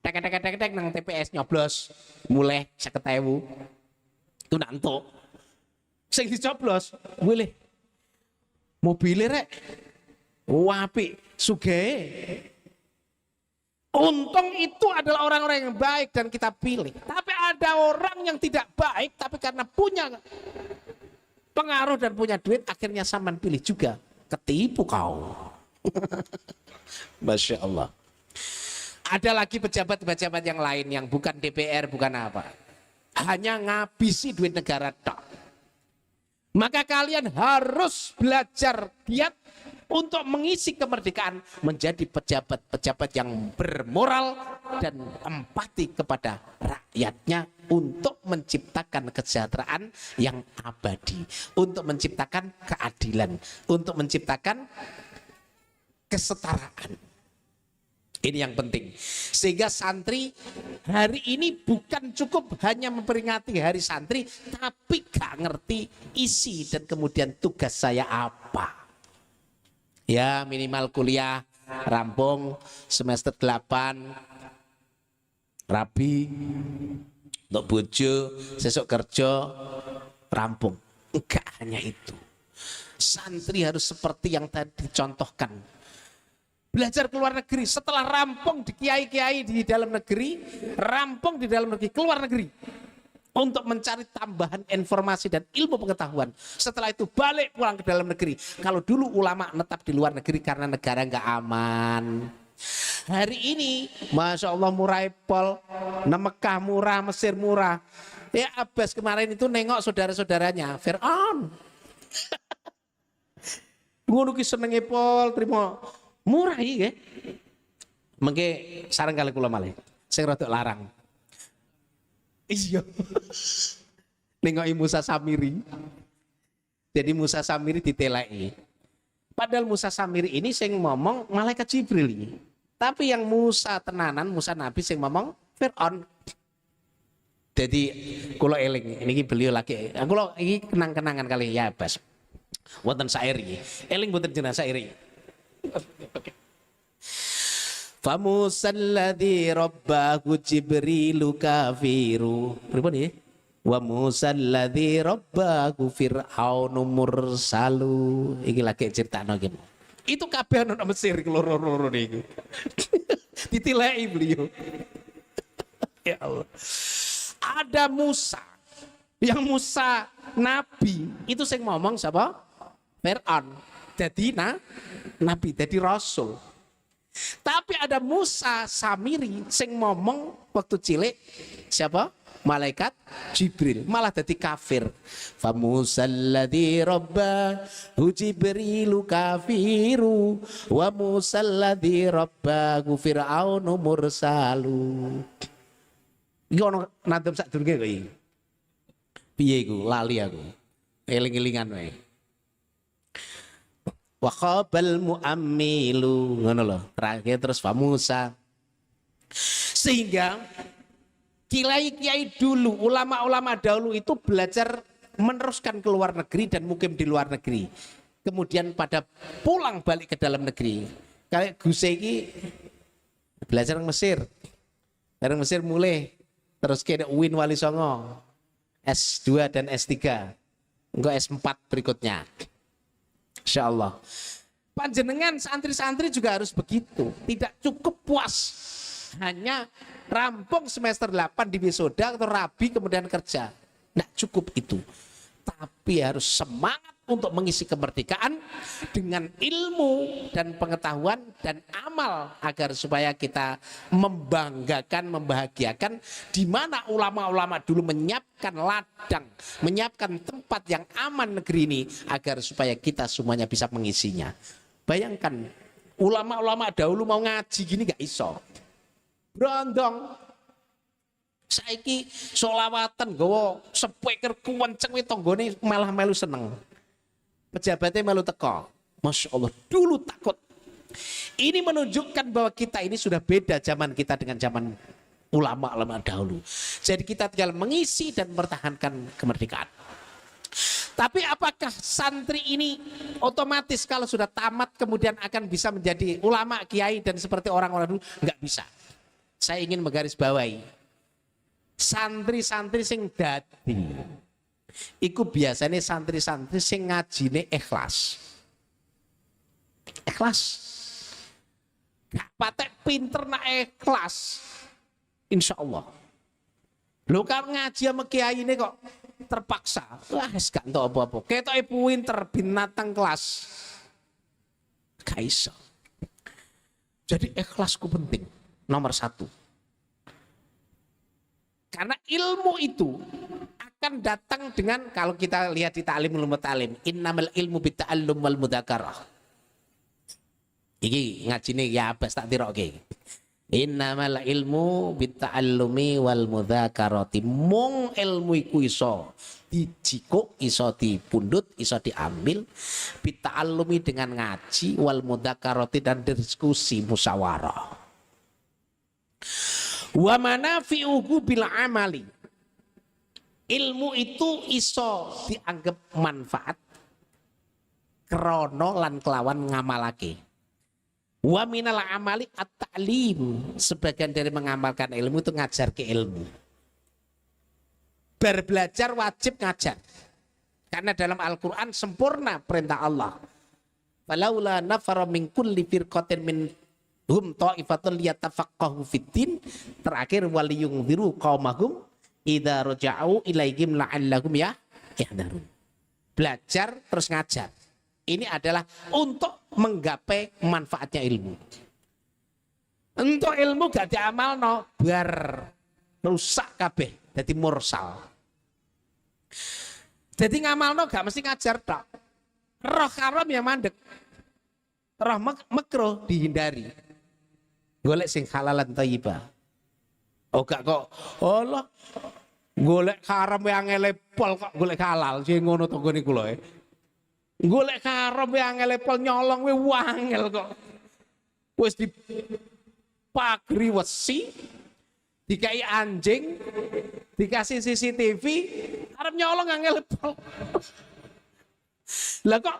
Tek nang TPS nyoblos mulai 50.000 itu nanto sing dicoblos boleh mobilnya rek apik sugih. Untung itu adalah orang-orang yang baik dan kita pilih. Tapi ada orang yang tidak baik tapi karena punya pengaruh dan punya duit akhirnya sampean pilih juga, ketipu kau. Masya Allah. Ada lagi pejabat-pejabat yang lain yang bukan DPR, bukan apa. Hanya ngabisi duit negara tok. Maka kalian harus belajar giat untuk mengisi kemerdekaan menjadi pejabat-pejabat yang bermoral dan empati kepada rakyatnya untuk menciptakan kesejahteraan yang abadi, untuk menciptakan keadilan, untuk menciptakan kesetaraan. Ini yang penting. Sehingga santri hari ini bukan cukup hanya memperingati hari santri, tapi gak ngerti isi dan kemudian tugas saya apa. Ya minimal kuliah rampung semester 8 rabi untuk bojo sesuk kerja rampung. Enggak hanya itu, santri harus seperti yang tadi dicontohkan, belajar ke luar negeri. Setelah rampung di kiai-kiai di dalam negeri, rampung di dalam negeri, keluar negeri untuk mencari tambahan informasi dan ilmu pengetahuan. Setelah itu balik pulang ke dalam negeri. Kalau dulu ulama netap di luar negeri karena negara nggak aman. Hari ini, Masya Allah murah pol, Mekah murah, Mesir murah. Ya Abbas kemarin itu nengok saudara-saudaranya, Fir'aun. Ngono ki senenge pol, terima murah iki nggih. Mengke sareng kali kula malih. Sing rada larang. Iya. Nengoki Musa Samiri. Jadi Musa Samiri diteleki. Padahal Musa Samiri ini sing ngomong malaikat Jibril ini. Tapi yang Musa tenanan, Musa Nabi sing ngomong Fir'aun. Jadi kula eling, ini beliau lagi. Kula iki kenang-kenangan kali ya Bas. Wonten sairi. Eling boten jenazah sairi. Famusalladzi rabbahu Jibrilu kafiru. Pripun nggih? Wa musalladzi rabbahu Fir'aunu mursalu. Iki lagi critakno iki. Itu kabeh ana Mesir loro-loro niku. Ditileki beliau. Ya Allah. Ada Musa. Yang Musa nabi itu sing ngomong siapa? Fir'aun. Jadi nabi, jadi rasul. Tapi ada Musa Samiri sing ngomong waktu cilik siapa? Malaikat Jibril, malah jadi kafir. Fa musalladzi rabbahu Jibrilu kafiru wa musalladzi rabbahu Fir'aunu mursalu. Iki ono nadam sadurunge kok iki. Piye iku? Lali aku. Eling-elingan wae. Wa qabal muammilu ngono lho. Terakhir terus fa Musa. Sehingga kiai-kiai dulu, ulama-ulama dahulu itu belajar meneruskan ke luar negeri dan mukim di luar negeri. Kemudian pada pulang balik ke dalam negeri. Kayak Gus iki belajar Mesir. Dari Mesir mulai terus ke UIN Wali Songo. S2 dan S3. Enggak S4 berikutnya. Insyaallah. Panjenengan santri-santri juga harus begitu. Tidak cukup puas hanya rampung semester 8 di wisuda atau rabi kemudian kerja. Tidak cukup itu. Tapi harus semangat untuk mengisi kemerdekaan dengan ilmu dan pengetahuan dan amal agar supaya kita membanggakan, membahagiakan di mana ulama-ulama dulu menyiapkan ladang, menyiapkan tempat yang aman negeri ini agar supaya kita semuanya bisa mengisinya. Bayangkan ulama-ulama dahulu mau ngaji gini gak iso. Brondong. Saiki solawatan gawa speaker kuwenceng we tanggane malah melu seneng. Pejabatnya melu teko. Masya Allah, dulu takut. Ini menunjukkan bahwa kita ini sudah beda zaman kita dengan zaman ulama-ulama dahulu. Jadi kita tinggal mengisi dan mempertahankan kemerdekaan. Tapi apakah santri ini otomatis kalau sudah tamat kemudian akan bisa menjadi ulama, kiai dan seperti orang-orang dulu? Enggak bisa. Saya ingin menggarisbawahi. Santri-santri sing dadi iku biasanya santri-santri sing ngajine ikhlas. Ikhlas. Gak patek pinter nak ikhlas. Insya Allah. Lho kan ngaji sama kiai ini kok terpaksa. Wah, gak entuk apa-apa. Ketoke pinter binatang kelas. Gak iso. Jadi ikhlasku penting. Nomor 1. Karena ilmu itu akan datang dengan, kalau kita lihat di ta'limul muta'alim, innamal ilmu bitta'allum wal mudzakarah. Iki ngajine ya Abbas tak tiroke. Innamal ilmu bitta'allumi wal mudzakarati. Mung ilmu iku iso dijikuk, iso dipundhut, iso diambil bitta'allumi dengan ngaji wal mudzakarati dan diskusi musyawarah. Wa manafi'uhu bil amali. Ilmu itu iso dianggap manfaat krono lan kelawan ngamalake. Wa minal amali at-ta'lim. Sebagian dari mengamalkan ilmu itu ngajar ke ilmu. Berbelajar wajib ngajar. Karena dalam Al-Quran sempurna perintah Allah. Falaula nafara min kulli firqatin minhum ta'ifatun liyatafaqahu fiddin. Terakhir waliyungziru qaumahum idza raja'u ilaihim la'allahum yahdharun. Belajar terus ngajar. Ini adalah untuk menggapai manfaatnya ilmu. Untuk ilmu gak diamalno bar rusak kabeh dadi mursal. Jadi ngamalno gak mesti ngajar tok. Roh haram yang mandek. Roh makruh dihindari. Golek sing halalan thayyibah. Oh gak kok. Allah. Golek haram yang ngelepol kok golek halal. Sing ngono to nggone kula. Golek haram yang ngelepol nyolong we wangel kok. Wis dipagri wesi, dikai anjing, dikasih CCTV, arep nyolong yang ngelepol. Lah kok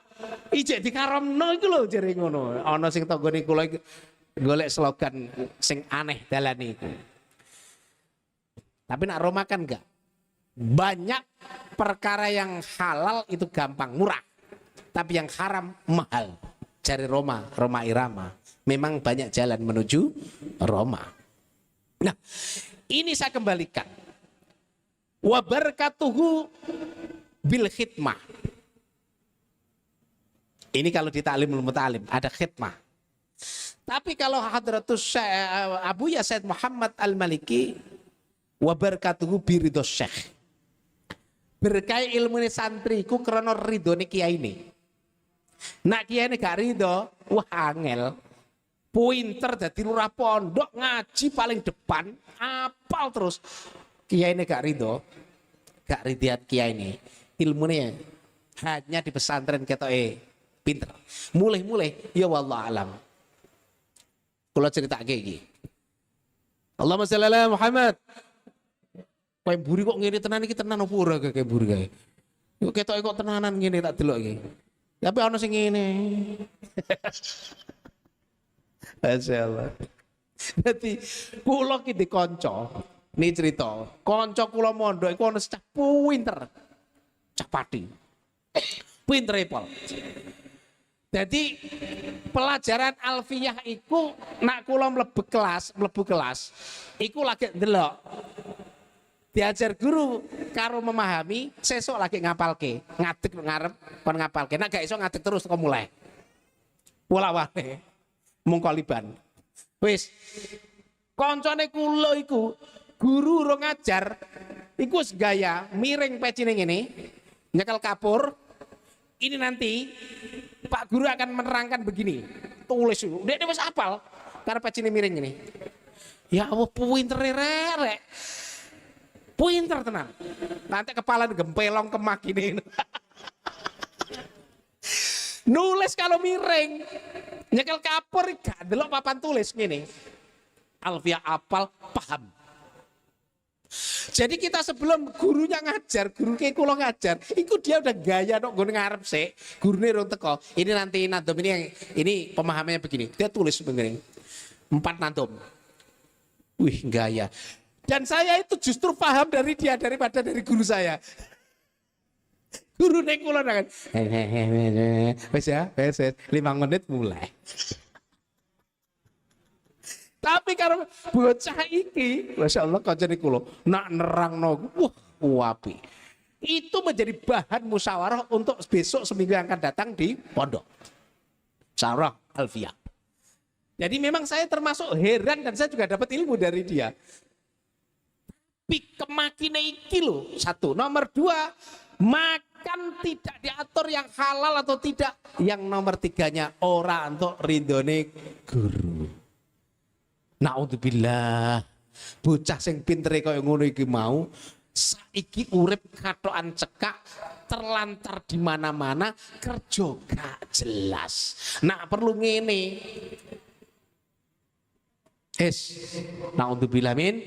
ijek dikaramno iku lho jare ngono. Ana sing tanggane kula iki golek slogan sing aneh dalan iku. Tapi nak Roma kan enggak. Banyak perkara yang halal itu gampang, murah. Tapi yang haram mahal. Cari Roma Irama. Memang banyak jalan menuju Roma. Nah, ini saya kembalikan. Wa barakatuhu bil khidmah. Ini kalau di Ta'limul Muta'alim ada khidmah. Tapi kalau Hadratus Abu Ya Said Muhammad Al-Maliki wa barakatuhu bi ridho syekh. Berkah ilmu ini santriku karena ridho ini kiai ini. Nak kiai ini gak ridho, wah angel. Pointer jadi lurah pondok ngaji paling depan, apal terus. Kiai ini gak ridho, gak ridiat kiai ini. Ilmunya hanya di pesantren kita pinter. Mulai ya wallah alam. Kalau cerita kayak gini. Allahumma sholli ala Muhammad. Kayak buri kok ngene tenan iki tenan opo ora kayak buri kae. Kok ketoke kok tenanan ngene tak delok iki. Tapi ana sing ngene. Masyaallah. Dadi kula ki dikanca, ni cerita. Kanca kula mondok iku ana cah pinter. Cah pati. Pintere pol. Jadi pelajaran alfiyah iku nak kula mlebu kelas, iku lagi ndelok. Diajar guru karo memahami, sesuk lagi ngapalke, ngadeg ngarep kon ngapalke. Nek gak iso ngadeg terus kok mulai. Pola-wale mung koliban. Wis koncone kula iku guru ro ngajar iku wis gaya miring pecine ngene, nyekel kapur. Ini nanti Pak Guru akan menerangkan begini. Tulis dulu. Dia wis hafal karena pecine miring ini. Ya Allah pinter rek. Pinter tenan. Nanti kepala gempelong kemak ini. Nulis kalau miring. Nyekel kapur gak delok papan tulis ngene. Alfiah apal paham. Jadi kita sebelum gurunya ngajar, guru kayak kula ngajar, itu dia udah gaya dong, gue ngarep sih, gurunya rong teko. Ini nanti nadom ini pemahamannya begini. Dia tulis begini, 4 nadom. Wih gaya. Dan saya itu justru paham dari dia daripada dari guru saya. Guru nek kula nangan. Wes ya, wes 5 menit mulai. Tapi karena bocah iki, Masya Allah kancane kula nak nerangno, wah api. Itu menjadi bahan musyawarah untuk besok seminggu yang akan datang di pondok. Musyawarah alfiyah. Jadi memang saya termasuk heran dan saya juga dapat ilmu dari dia. Tapi kemakine iki lho, 1. Nomor 2, makan tidak diatur yang halal atau tidak. Yang nomor 3-nya ora untuk ridhone guru. Naudzubillah, bocah sing pintere kaya ngono iki mau saiki urip katokan cekak, terlantar di mana-mana, kerja gak jelas. Nak perlu ngene. Naudzubillah min.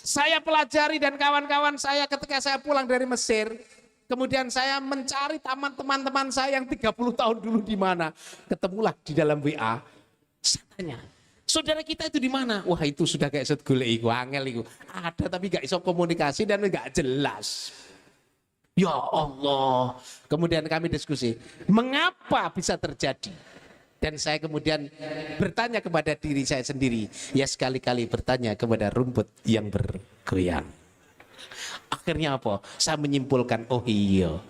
Saya pelajari dan kawan-kawan saya ketika saya pulang dari Mesir, Kemudian saya mencari teman-teman saya yang 30 tahun dulu di mana. Ketemulah di dalam WA. Saya tanya, saudara kita itu di mana? Wah itu sudah kayak set golek iku, angel iku. Ada tapi gak iso komunikasi dan gak jelas. Ya Allah. Kemudian kami diskusi, mengapa bisa terjadi? Dan saya kemudian bertanya kepada diri saya sendiri. Ya sekali-kali bertanya kepada rumput yang bergoyang. Akhirnya apa? Saya menyimpulkan, oh iya.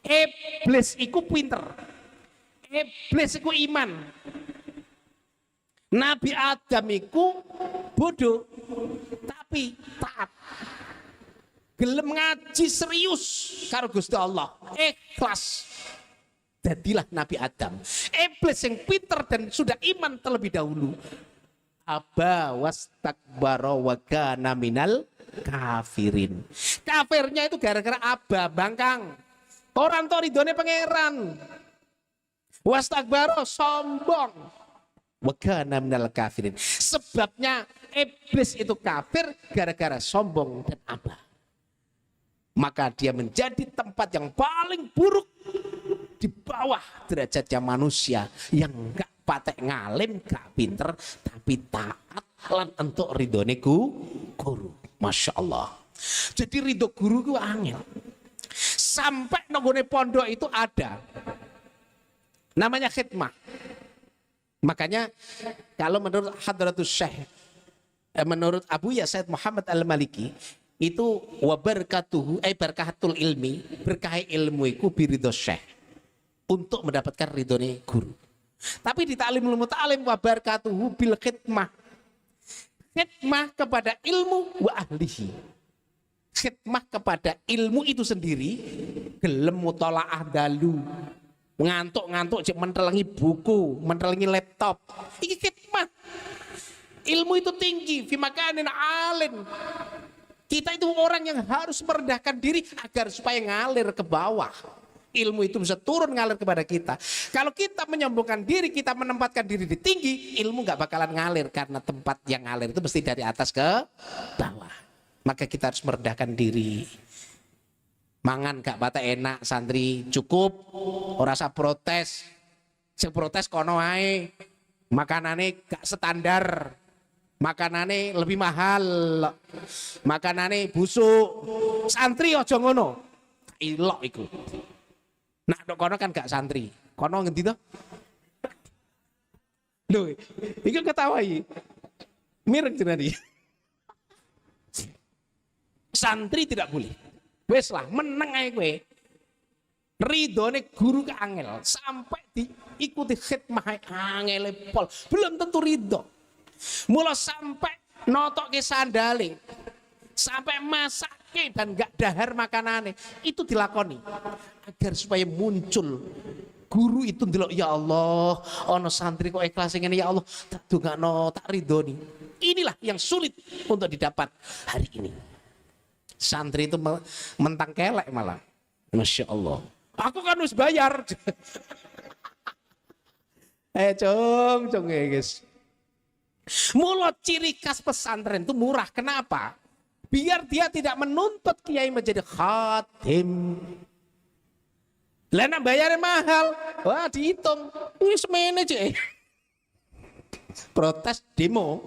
Iblis iku pinter. Iblis iku iman. Nabi Adam iku bodoh tapi taat. Gelem ngaji serius karo Gusti Allah, ikhlas. Jadilah Nabi Adam. Iblis yang pinter dan sudah iman terlebih dahulu. Aba wastakbara wa kana minal kafirin. Kafirnya itu gara-gara aba, bangkang. Orang to ridone pangeran. Wastakbara, sombong. Wa kana minal kafirin. Sebabnya iblis itu kafir gara-gara sombong dan aba. Maka dia menjadi tempat yang paling buruk di bawah derajatnya manusia yang enggak patek ngalim, gak pinter, tapi taat lan entuk ridone guru. Masya Allah. Jadi ridho guru itu angel. Sampai nonggone pondok itu ada namanya khidmah. Makanya kalau menurut Hadratus Syekh, menurut Abu Ya Said Muhammad Al-Maliki, itu wabarakatuhu barakatul ilmi, berkah ilmu itu biridho syekh, untuk mendapatkan ridhone guru. Tapi di ta'limul muta'alim wabarakatuhu bil khidmah, khidmah kepada ilmu wa ahlihi, khidmah kepada ilmu itu sendiri. Gelem mutolaah dalu, ngantuk-ngantuk cek mentelengi buku, mentelengi laptop, ini khidmah. Ilmu itu tinggi, fi makanin alin. Kita itu orang yang harus merendahkan diri agar supaya ngalir ke bawah. Ilmu itu bisa turun ngalir kepada kita. Kalau kita menyombongkan diri, kita menempatkan diri di tinggi, ilmu gak bakalan ngalir. Karena tempat yang ngalir itu mesti dari atas ke bawah. Maka kita harus merendahkan diri. Mangan gak bata enak, santri cukup, ora usah protes. Sing protes kono wae. Makanane gak standar. Makanane lebih mahal, makanane busuk. Santri aja ngono, ilok iku. Nak dok kono kan gak santri, kono ngendi to? Lho, iki ketawai. Mireng jenenge. Santri tidak boleh. Wes lah, meneng ae kowe. Ridhone guru ke angel, sampai diikuti khidmah angel pol. Belum tentu ridho. Mula sampai notoke sandale, sampai masake dan gak dahar makanane, itu dilakoni agar supaya muncul guru itu ndelok, ya Allah, ono santri kok ikhlas ngene, ya Allah, tak dongakno, tak ridhoni. Inilah yang sulit untuk didapat hari ini. Santri itu mentang kelek malah. Masya Allah. Aku kan harus bayar. Cung guys. Mula ciri khas pesantren itu murah. Kenapa? Biar dia tidak menuntut kiai menjadi khatim. Lah nek bayarnya mahal, wah dihitung. Wis mene cek. Protes demo.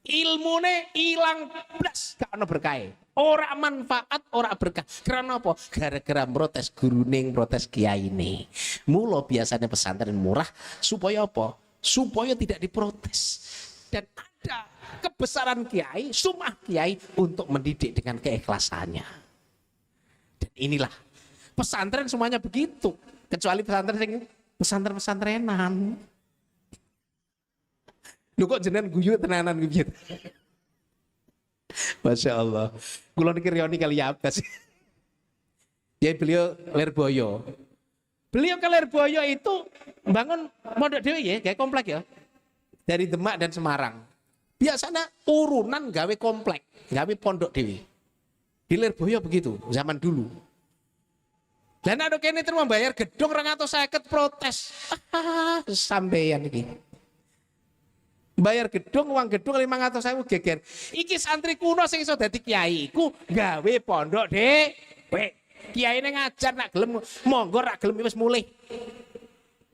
Ilmune ilang blas, gak ono berkah. Ora manfaat, ora berkah. Karena apa? Gara-gara protes guruning, protes kiyaine. Mula biasanya pesantren murah supaya apa? Supaya tidak diprotes. Dan ada kebesaran kiai, sumah kiai untuk mendidik dengan keikhlasannya. Dan inilah pesantren semuanya begitu, kecuali pesantren-pesantrenan. Lu kok jenengan guyu tenanan gitu. Masya Allah. Kula niki rioni kali apa sih? Ya beliau Lirboyo. Beliau ke Lirboyo itu bangun mondok dhewe ya, kayak komplek ya. Dari Demak dan Semarang. Biasanya urunan gawe komplek, gawe pondok dhewe. Di Lirboyo begitu zaman dulu. Dan ada kene terus membayar gedung 250 protes. Sampeyan iki. Bayar gedung, uang gedung 500.000 geger. Iki santri kuno sing iso dadi kiai iku gawe pondok dhewe. kiyaine ngajar nak gelem monggo rak gelem wis mulih.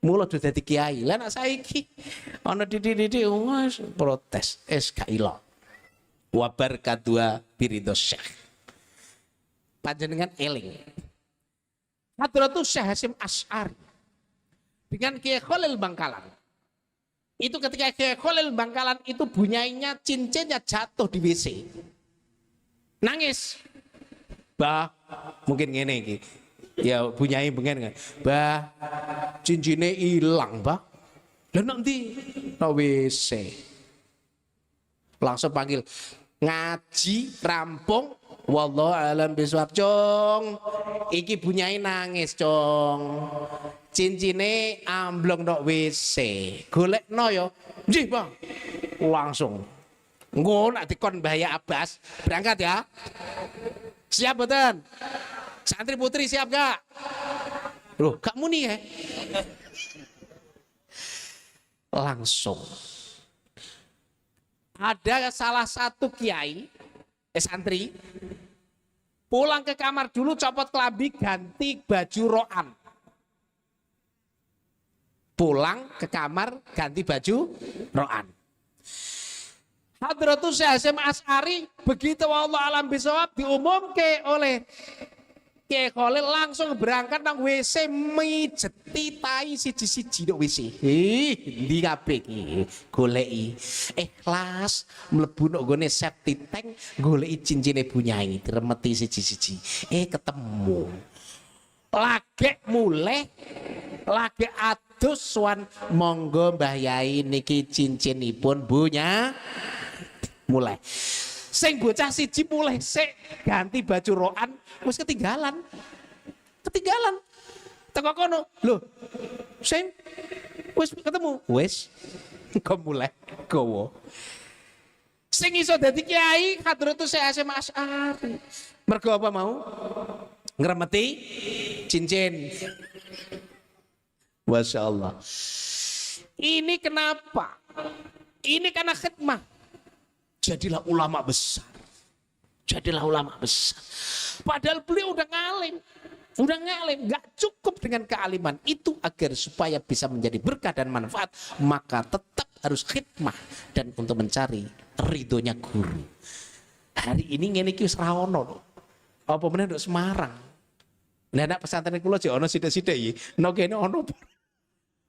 Mula do dadi kiai. Lah nek saiki ana didik-didik wis protes, gak ilo. Wa barakatuh biridho Syekh. Panjenengan eling. Hadratus Syekh Hasyim Asy'ari dengan Kiai Khalil Bangkalan. Itu ketika Kiai Khalil Bangkalan itu bunyainya cincinnya jatuh di WC. Nangis. Bah, mungkin ngene iki. Ya bunyai pengen kan. Bah, cincinnya hilang, Bah. Lah nanti nang WC. Langsung panggil ngaji rampung. Wallahu alam bisawab, Cong. Iki bunyai nangis, Cong. Cincine amblong ndok WC. Golekno ya. Nggih, Bang. Langsung. Engko nek dikon Mbah Abbas, berangkat ya. Siap mboten? Santri putri siap gak? Loh, gak muni ya? Langsung. Ada salah satu kiai, santri, pulang ke kamar dulu, copot kelambi, ganti baju roan. Pulang ke kamar, ganti baju roan. Hadratus Syekh Hasyim Asy'ari begitu wallahu alam bisawab diumumke oleh Kiai Khalil langsung berangkat nang WC mijeti tai siji-siji nang WC. Ndi kabeh iki goleki. Ikhlas mlebu nang gone septic tank goleki cincine bunyai diremeti siji-siji. Ketemu. Lagi mulai lagi adus swan monggo Mbah Yai niki cincinipun bunya mulai. Sing bocah siji mulai sik ganti baju roan wis ketinggalan. Ketinggalan. Teko kono. Lho. Sing wis ketemu. Wis kok mulai gowo. Sing iso dadi kiai Hadratus Syekh Hasyim Asy'ari. Mergo apa mau? Ngremeti cincin. Masya Allah. Ini kenapa? Ini karena khidmah. Jadilah ulama besar. Jadilah ulama besar. Padahal beliau udah ngalim. Udah ngalim. Gak cukup dengan kealiman. Itu agar supaya bisa menjadi berkah dan manfaat. Maka tetap harus khidmah. Dan untuk mencari ridhonya guru. Hari ini ngene iki wis ra ono. Apa meneh nduk Semarang. Nah anak pesantren kula jek ono sithik-sithik iki. Nek kene ono.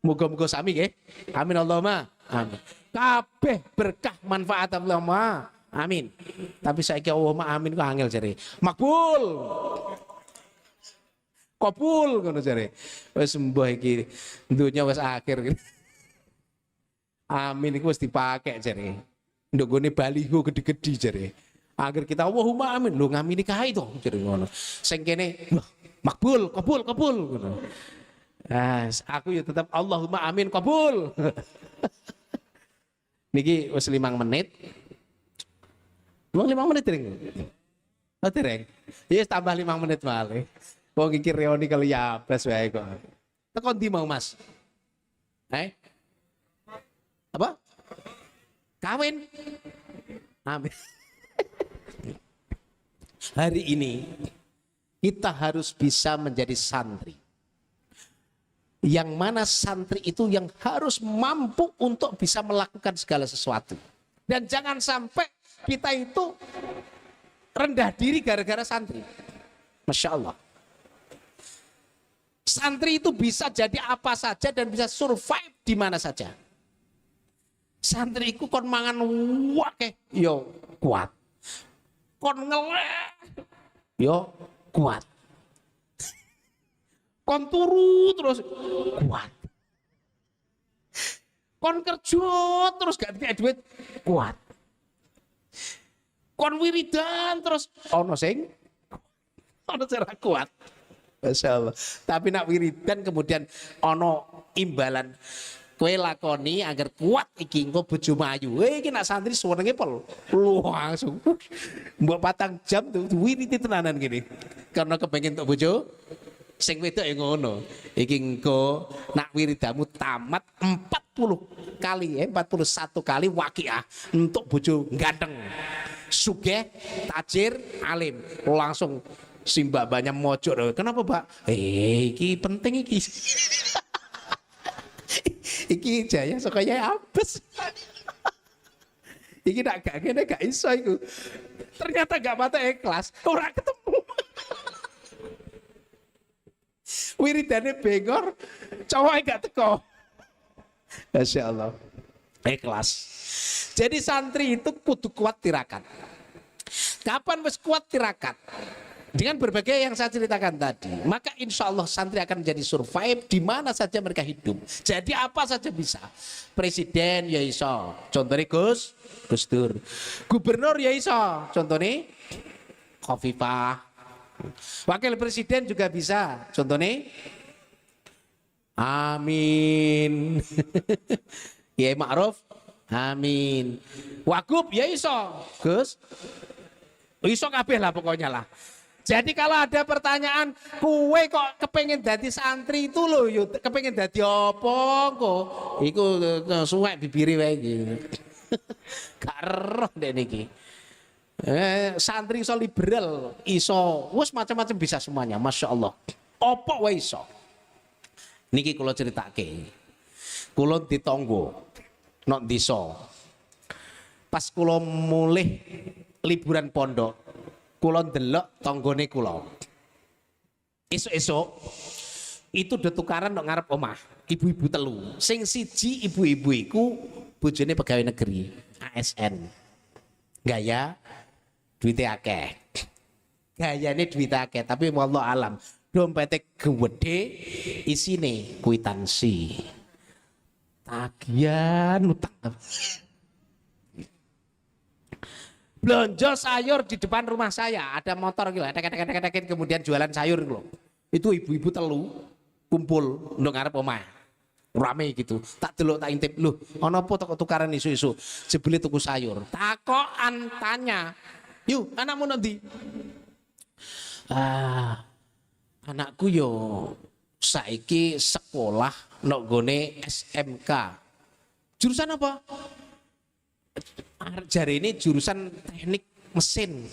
Muga-muga sami nggih. Amin Allahumma. Amin. Kabeh berkah manfaat Allahumma. Amin. Tapi saiki Allahumma amin kok angel jare. Makbul. Kabul ngono jare. Wis mbah iki dunya wis akhir. Amin iku wis dipakai jare. Nduk gone baliho gede-gede jare. Akhir kita Allahumma amin. Lho ngamini kae to jare ngono. Sing kene makbul, kabul ngono. Nah, aku ya tetap Allahumma amin kabul. Niki wis 5 menit. Wong 5 menit dereng. Oh dereng. Yes tambah 5 menit malih. Wong iki reuni kali ya blas wae kok. Teko ndi mau Mas? Apa? Kawin. Amin. Hari ini kita harus bisa menjadi santri. Yang mana santri itu yang harus mampu untuk bisa melakukan segala sesuatu. Dan jangan sampai kita itu rendah diri gara-gara santri. Masya Allah. Santri itu bisa jadi apa saja dan bisa survive di mana saja. Santri itu kon mangan wakeh, yo kuat. Kon ngeleh, yo kuat. Kon turu terus kuat. Kon kerja terus gak dikek duit kuat. Kon wiridan terus ono sing kuat. Masya Allah. Tapi nak wiridan kemudian ono imbalan kowe lakoni agar kuat iki engko bojo mayu. Iki nak santri suwenenge pol. Langsung mbok 4 jam tuh wiriti tenanan gini. Karena kepengen tok bojo sing wedok ya ngono. Iki engko nak wiridamu tamat 40 kali 41 kali waqiah untuk bojo ganteng. Sugih, tajir, alim. Langsung Si mbak banyak mojok. Kenapa, Pak? Iki penting iki. Iki jaya saka Yai Abbas. Iki nak gak kene gak iso iku. Ternyata gak mata ikhlas, ora ketemu. Wiridane bengor, cowoknya gak teko. Masya Allah. Ikhlas. Jadi santri itu kudu kuat tirakat. Kapan wis kuat tirakat? Dengan berbagai yang saya ceritakan tadi, maka insya Allah santri akan menjadi survive di mana saja mereka hidup. Jadi apa saja bisa. Presiden ya iso, contohnya Gus Dur. Gubernur ya iso, contohnya Khofifah. Wakil presiden juga bisa, contohnya Amin. Kiai Ma'ruf, Amin. Wagub ya iso, Gus. Iso kabeh lah pokoknya lah. Jadi kalau ada pertanyaan, kue kok kepengen dadi santri itu loh, yuk kepengen dadi apa kok? Iku suwek bibiri wae iki. Gak roh dek niki. Santri iso liberal, iso, wes macam-macam bisa semuanya, masya Allah. Apa wae iso. Niki kula ceritake. Kula ditonggo, nok desa. Pas kula mulih liburan pondok, kula ndelok tanggane kula. Esuk-esuk itu udah tukaran nang ngarep omah, ibu-ibu telu. Sing siji ibu-ibu iku bojone pegawai negeri, ASN. Gaya duitnya akeh. Gayane duit akeh, tapi wallah alam, dompete gede isine kwitansi. Tagihan utang. Belanja sayur di depan rumah saya, ada motor gitu, kemudian jualan sayur gitu. Itu ibu-ibu telu kumpul untuk ngarep omah. Rame gitu. Tak delok tak intip, "Loh, ana apa toko tukaran isu-isu?" Jebule tuku sayur. Takokan tanya, "Yuk, anakmu nanti?" Anakku yo saiki sekolah nok gone SMK. Jurusan apa? Jari ini jurusan teknik mesin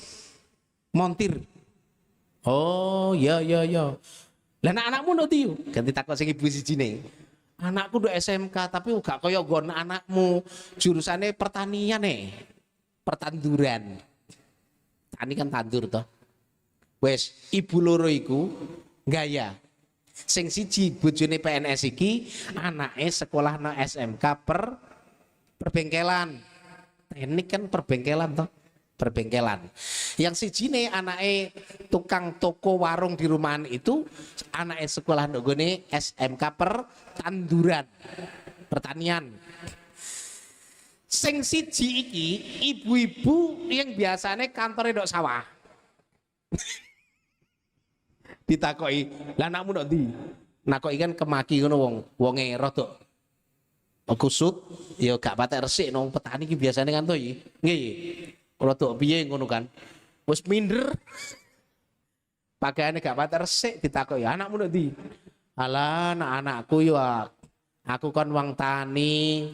montir. Oh ya. Lah anakmu nanti yuk. Ganti takut sing ibu sijine. Anakku do SMK tapi gak kaya nggon anakmu. Jurusannya pertanian pertanduran. Tani kan tandur toh. Wes ibu loro iku gaya. Sing siji bojone PNS iki, anake sekolah nang SMK perbengkelan. Teknik kan perbengkelan toh, perbengkelan. Yang sijine anake tukang toko warung di rumahan itu, anake sekolah nggone SMK pertanduran, pertanian. Sing siji iki ibu-ibu yang biasanya kantornya ndok sawah. Ditakoki, "Lah anakmu ndok ndi?" Nakoki kan kemaki ngono wonge rada kusut, ya gak patek resik nang petani iki biasane kan to iki. Nggih. Rada piye ngono kan. Wis minder. Pakaiane gak patek resik ditakoki, "Anakmu ndok ndi?" "Alah, anakku ya aku kan wong tani.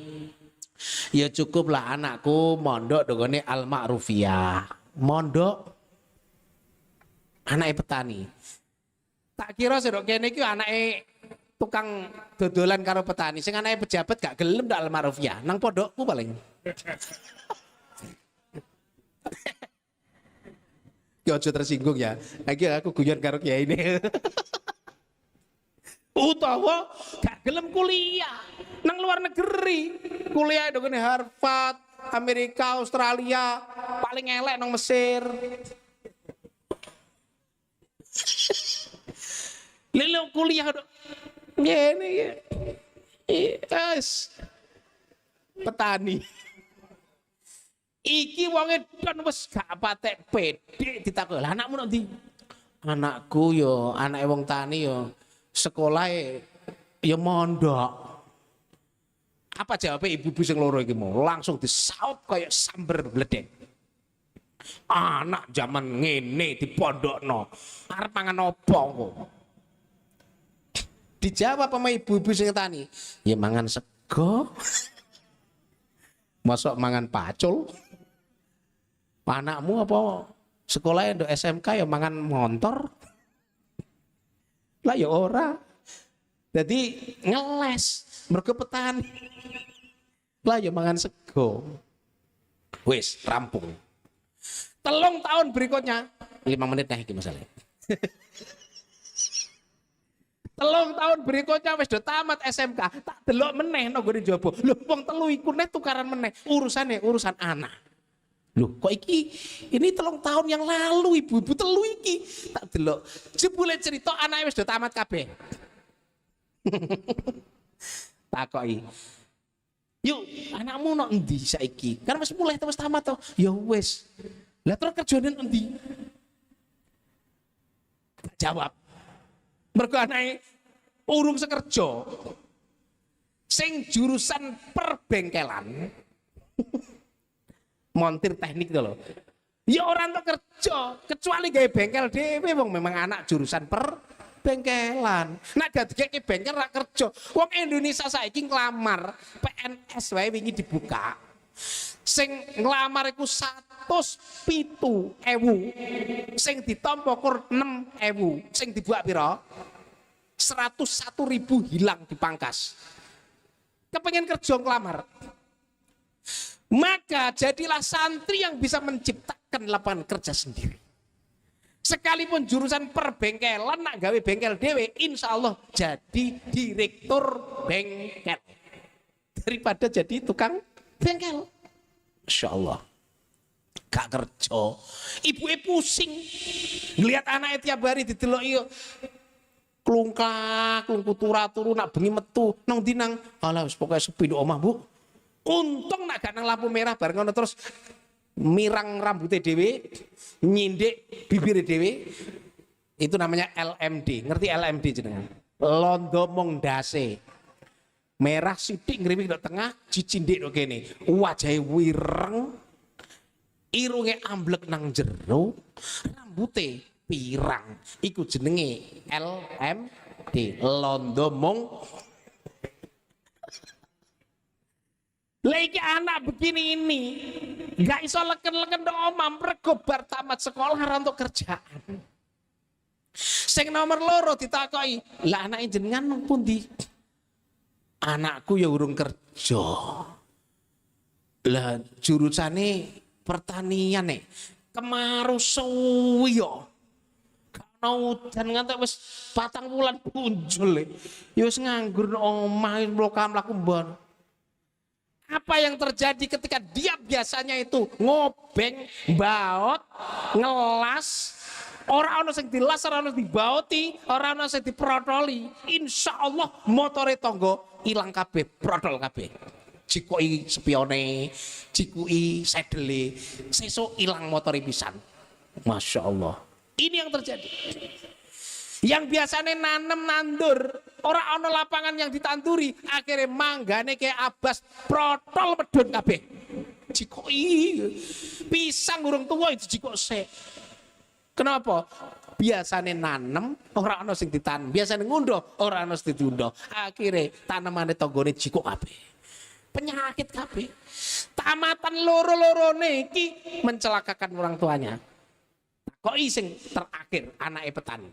Ya cukup lah anakku mondok dongone Al Ma'rufiyah." Mondok anake petani. Tak kira sedok kene iki anake tukang dodolan karo petani. Sing anake pejabat gak gelem ndak Al Ma'rufiyah. Nang pondokku paling. Ki aja tersinggung ya. Lagi aku guyon karo kiai ini. Utawa gak gelem kuliah nang luar negeri. Kuliah dongene Harvard, Amerika, Australia, paling elek nang Mesir. Lelo kuliah ngene ya. Yes. Petani. Iki wonge don wis gak patek pede ditakoki, "Lah anakmu nanti?" "Anakku yo anake wong tani yo sekolahe yo mondok." Apa jawabnya ibu-ibu sing loro iki mau? Langsung disaut kayak samber bledek. "Anak zaman ngene dipondokno, arep mangan apa kok?" Dijawab sama ibu-ibu sing tani, "Ya mangan sego." Mosok mangan pacul. "Anakmu apa Sekolah ndok SMK ya mangan montor. Lah ya ora. Jadi ngeles mergo petani. Lah ya mangan sego. Wis rampung. 3 tahun berikutnya 5 menit nah iki masalah. 3 tahun berikutnya wis do tamat SMK, tak delok meneh nang gone njaba. Lho wong 3 iku nek tukaran meneh, urusan anak. Loh kok ini 3 tahun yang lalu ibu-ibu 3 iki tak delok. Jebule cerita anake wis do tamat kabeh. Takoki. Yuk, anakmu nang endi saiki? Kan wis mulai terus tamat to. Ya wis. Lah terus kerjane endi? Jawab. Mergo anake urung sekerja. Sing jurusan perbengkelan. Montir teknik itu loh. Ya orang tuh kerja, kecuali gawe bengkel dhewe wong memang anak jurusan perbengkelan. Nek dadekake bengkel ra kerja. Wong Indonesia saiki nglamar PNS wae wingi dibuka. Sing nglamar iku 107.000. Sing ditampa kur 6.000. Sing dibuak pira? 101.000 hilang dipangkas. Kepengen kerja nglamar. Maka jadilah santri yang bisa menciptakan lapangan kerja sendiri. Sekalipun jurusan perbengkelan nak gawe bengkel dewe, insya Allah jadi direktur bengkel daripada jadi tukang bengkel. Insya Allah gak kerja, ibu pusing ngelihat anaknya tiap hari didelok iyo klungklak, klungku turu nak bengi metu nang dinang, alah pokoknya sepi di omah bu. Untung nak gak nang lampu merah bareng ngono terus mirang rambutnya dewe, nyindik bibir dewe. Itu namanya LMD. Ngerti LMD jenengan? Londo mong dase. Merah sithik ngriwik ndok tengah, cicindik ndok kene. Wajahe wireng. Irunge amblek nang jero, rambute pirang. Iku jenenge LMD. Londo mong. Lagi anak begini ini gak iso leken-leken do omam mergo bar tamat sekolah ora untuk kerjaan. Sing nomor 2 ditakoki, "Lah anake jenengan nang pundi?" "Anakku ya urung kerja." "Lah jurusane pertanian nek kemarau suwi yo." Kana udan ngantek wis 4 wulan punjul. Ya wis nganggur nang omah mlaku mbon. Apa yang terjadi ketika dia biasanya itu ngobeng, baut, ngelas, orang ono sing dilas, orang ono dibauti, orang ono sing diprotoli. Insya Allah motore tonggo ilang kabeh, protol kabeh. Jikoi spione, jikui sedele, sesuk ilang motori pisan. Masya Allah. Ini yang terjadi. Yang biasanya nanem nandur, orang ono lapangan yang ditanduri, akhirnya manggane kayak abas protol medun kabeh. Jikoi pisang urung tua itu jikok se. Kenapa? Biasanya nanem, orang ono sing ditanam, biasanya ngunduh, orang ono sing diunduh. Akhirnya tanamannya tonggone jikok kabeh. Penyakit kabeh. Tamatan loro-lorone iki mencelakakan orang tuanya. Kok sing terakhir anake petani.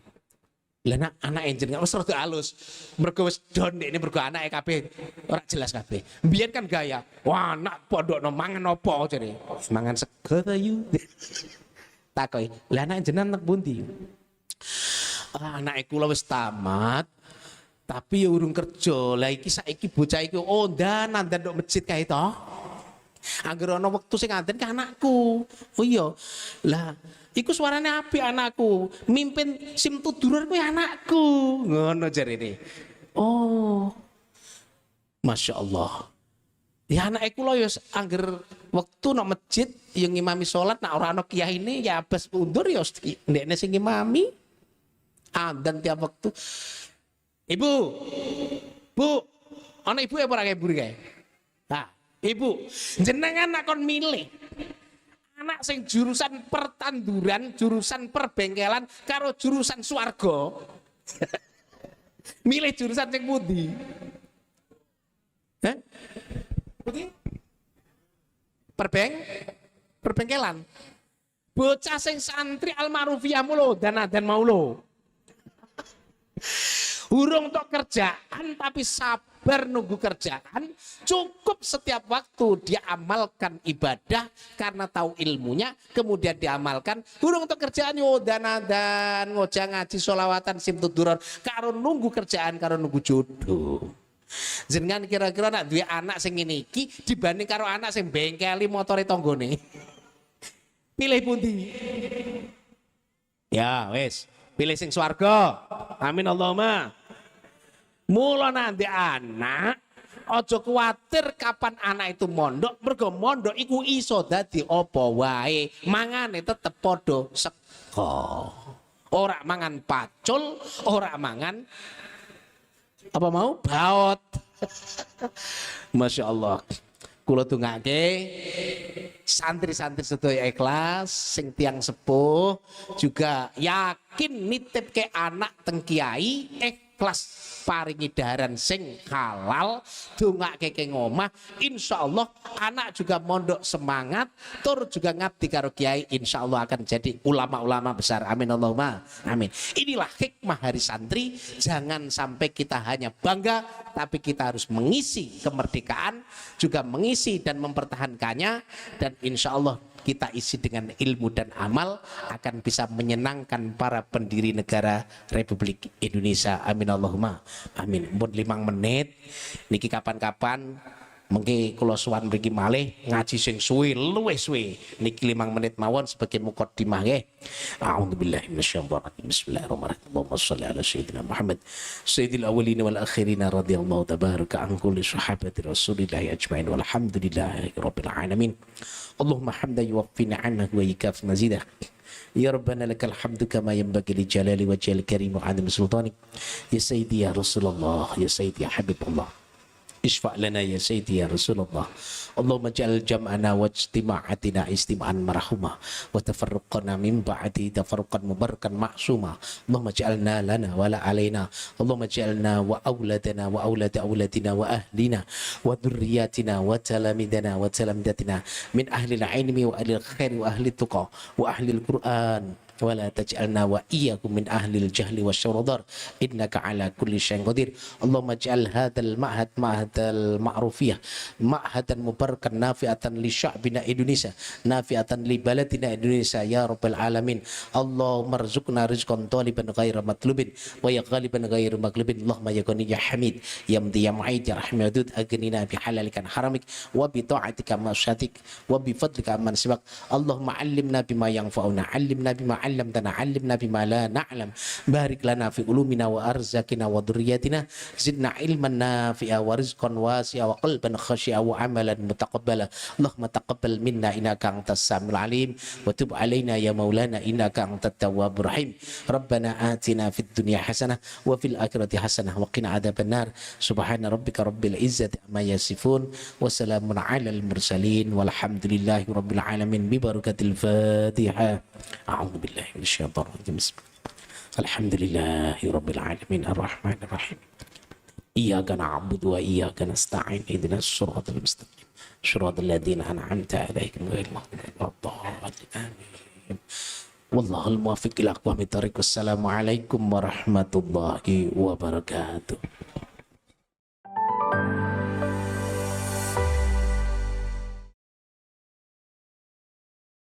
Lah anak jenengan wis rada alus. Mergo wis don ini mergo anake kabeh ora jelas kabeh. Mbiyen kan gaya, wah anak pondokno mangan apa jare? Mangan sego ta yu. Takoki, "Lah anak jenengan nang pundi?" "Anake kula wis tamat, tapi ya urung kerja. Lah iki saiki bocah iki ondan ndok masjid kae to. Angger ana wektu sing nganten ke anakku." "Oh iya. Lah iku suarane apik anakku. Mimpin sim tuduran kuwi anakku." Ngono jarene. "Oh. Masya Allah. Ya anake kula ya angger wektu nang masjid ya ngimami salat nek ora ana kiyaine ya abas undur ya ndekne sing ngimami. Adzan tiap waktu. Ibu. Bu, ana ibu apa ora ibu kae? Nah, ibu, jenengan nak kon milih anak sing jurusan pertanduran, jurusan perbengkelan karo jurusan swarga. Milih jurusan sing pundi? Hah? Pundi? Perbengkelan. Bocah sing santri almarufiyah mulo dan mau lo. Hurung tok kerjaan tapi sabar nunggu kerjaan, cukup setiap waktu dia amalkan ibadah karena tahu ilmunya, kemudian diamalkan. Hurung tok kerjaan yo dan ngojang ngaji solawatan simtuduron karo nunggu kerjaan karo nunggu jodoh. Jenengan kira-kira nak duwe anak sing ngene iki dibanding karo anak sing bengkeli motore tanggane. Pilih pundi? Ya wis, pilih sing swarga. Amin Allahumma. Mula nanti anak ojo kuwatir kapan anak itu mondok, mergo mondok iku iso dadi apa wae, mangane tetep padha sego. Ora mangan pacul, ora mangan apa mau baot. Masya Allah. Kula tungake santri-santri sedaya ikhlas, sing tiang sepuh juga yakin nitip ke anak teng kiai ikhlas paringi daharan sing halal, dongake ke ngomah, insyaallah anak juga mondok semangat, tur juga ngabdi karo kiai, insyaallah akan jadi ulama-ulama besar. Amin Allahumma amin. Inilah hikmah hari santri, jangan sampai kita hanya bangga, tapi kita harus mengisi kemerdekaan, juga mengisi dan mempertahankannya, dan insyaallah kita isi dengan ilmu dan amal akan bisa menyenangkan para pendiri negara Republik Indonesia. Amin Allahumma amin. Mun 5 menit niki kapan-kapan mengki kula suwan mriki malih ngaji sing suwe luwih suwe niki 5 menit mawon sebagai mukadimah nggih. A'udzubillahi minasyaitonir rajim. Bismillahirrahmanirrahim. Allahumma shalli ala sayyidina Muhammad sayyidil awwalin wal akhirin radhiyallahu tabaraka an kulli sahabati Rasulillah ajmain walhamdulillahi rabbil alamin. Allahumma hamdan yuwaffina 'anhu wa yakaf mazidah. Ya Rabbana lakal hamdu kama yanbaghi li jalali wajhil karim wa 'azimi sultanik. Ya Sayyidi ya Rasulullah, ya Sayyidi ya Habibullah. Isfa' lana ya Sayyidi ya Rasulullah. Allahumma ja'al jam'ana wa ijtima'atina istima'an marhumah wa tafarruqana min ba'di tafarruqan mubarakan ma'sumah. Allahumma ja'alna lana wa la alaina. Allahumma ja'alna wa auladana wa aulada auladina wa ahlina wa dhurriyyatina wa talamidana wa talamidatina min ahli al-ilmi wa ahli al-khair wa ahli tuqa wa ahli al-Qur'an. ولا تجعلنا وإياكم من أهل الجهل والشرذار إنك على كل شيء قدير. اللهم اجعل هذا المعهد معهد المعروفية معهدا مباركا نافعة لشعبنا إندونيسيا نافعة لبلدنا إندونيسيا يا رب العالمين. اللهم ارزقنا رزقا طالبا غير مطلوب ويا غالبا غير مغلوب. اللهم يا غني يا حميد يا مضي يا معيد يا رحيم يا ودود أغننا بحلالك عن حرامك وبطاعتك معصيتك وبفضلك عمن سواك. اللهم علمنا بما ينفعنا علمنا بما علمنا بما لا نعلم. بارك لنا في علومنا وارزاقنا وذرياتنا زدنا علما نافعا ورزقا واسعا وقلبا خشعا وعملا متقبلا. اللهم تقبل منا انك انت السميع العليم وتب علينا يا مولانا انك انت التواب الرحيم. ربنا آتنا في الدنيا حسنه وفي الاخره حسنه وقنا عذاب النار. سبحان ربك رب العزه عما يصفون وسلام على المرسلين والحمد لله رب العالمين ببركه الفاتحه. أعوذ بالله من الشيطان الرجيم. الحمد لله رب العالمين الرحمن الرحيم إياك نعبد وإياك نستعين اهدنا الصراط المستقيم صراط الذين أنعمت عليهم غير المغضوب عليهم ولا الضالين آمين. والله الموفق إلى أقوم الطريق. والسلام عليكم ورحمة الله وبركاته.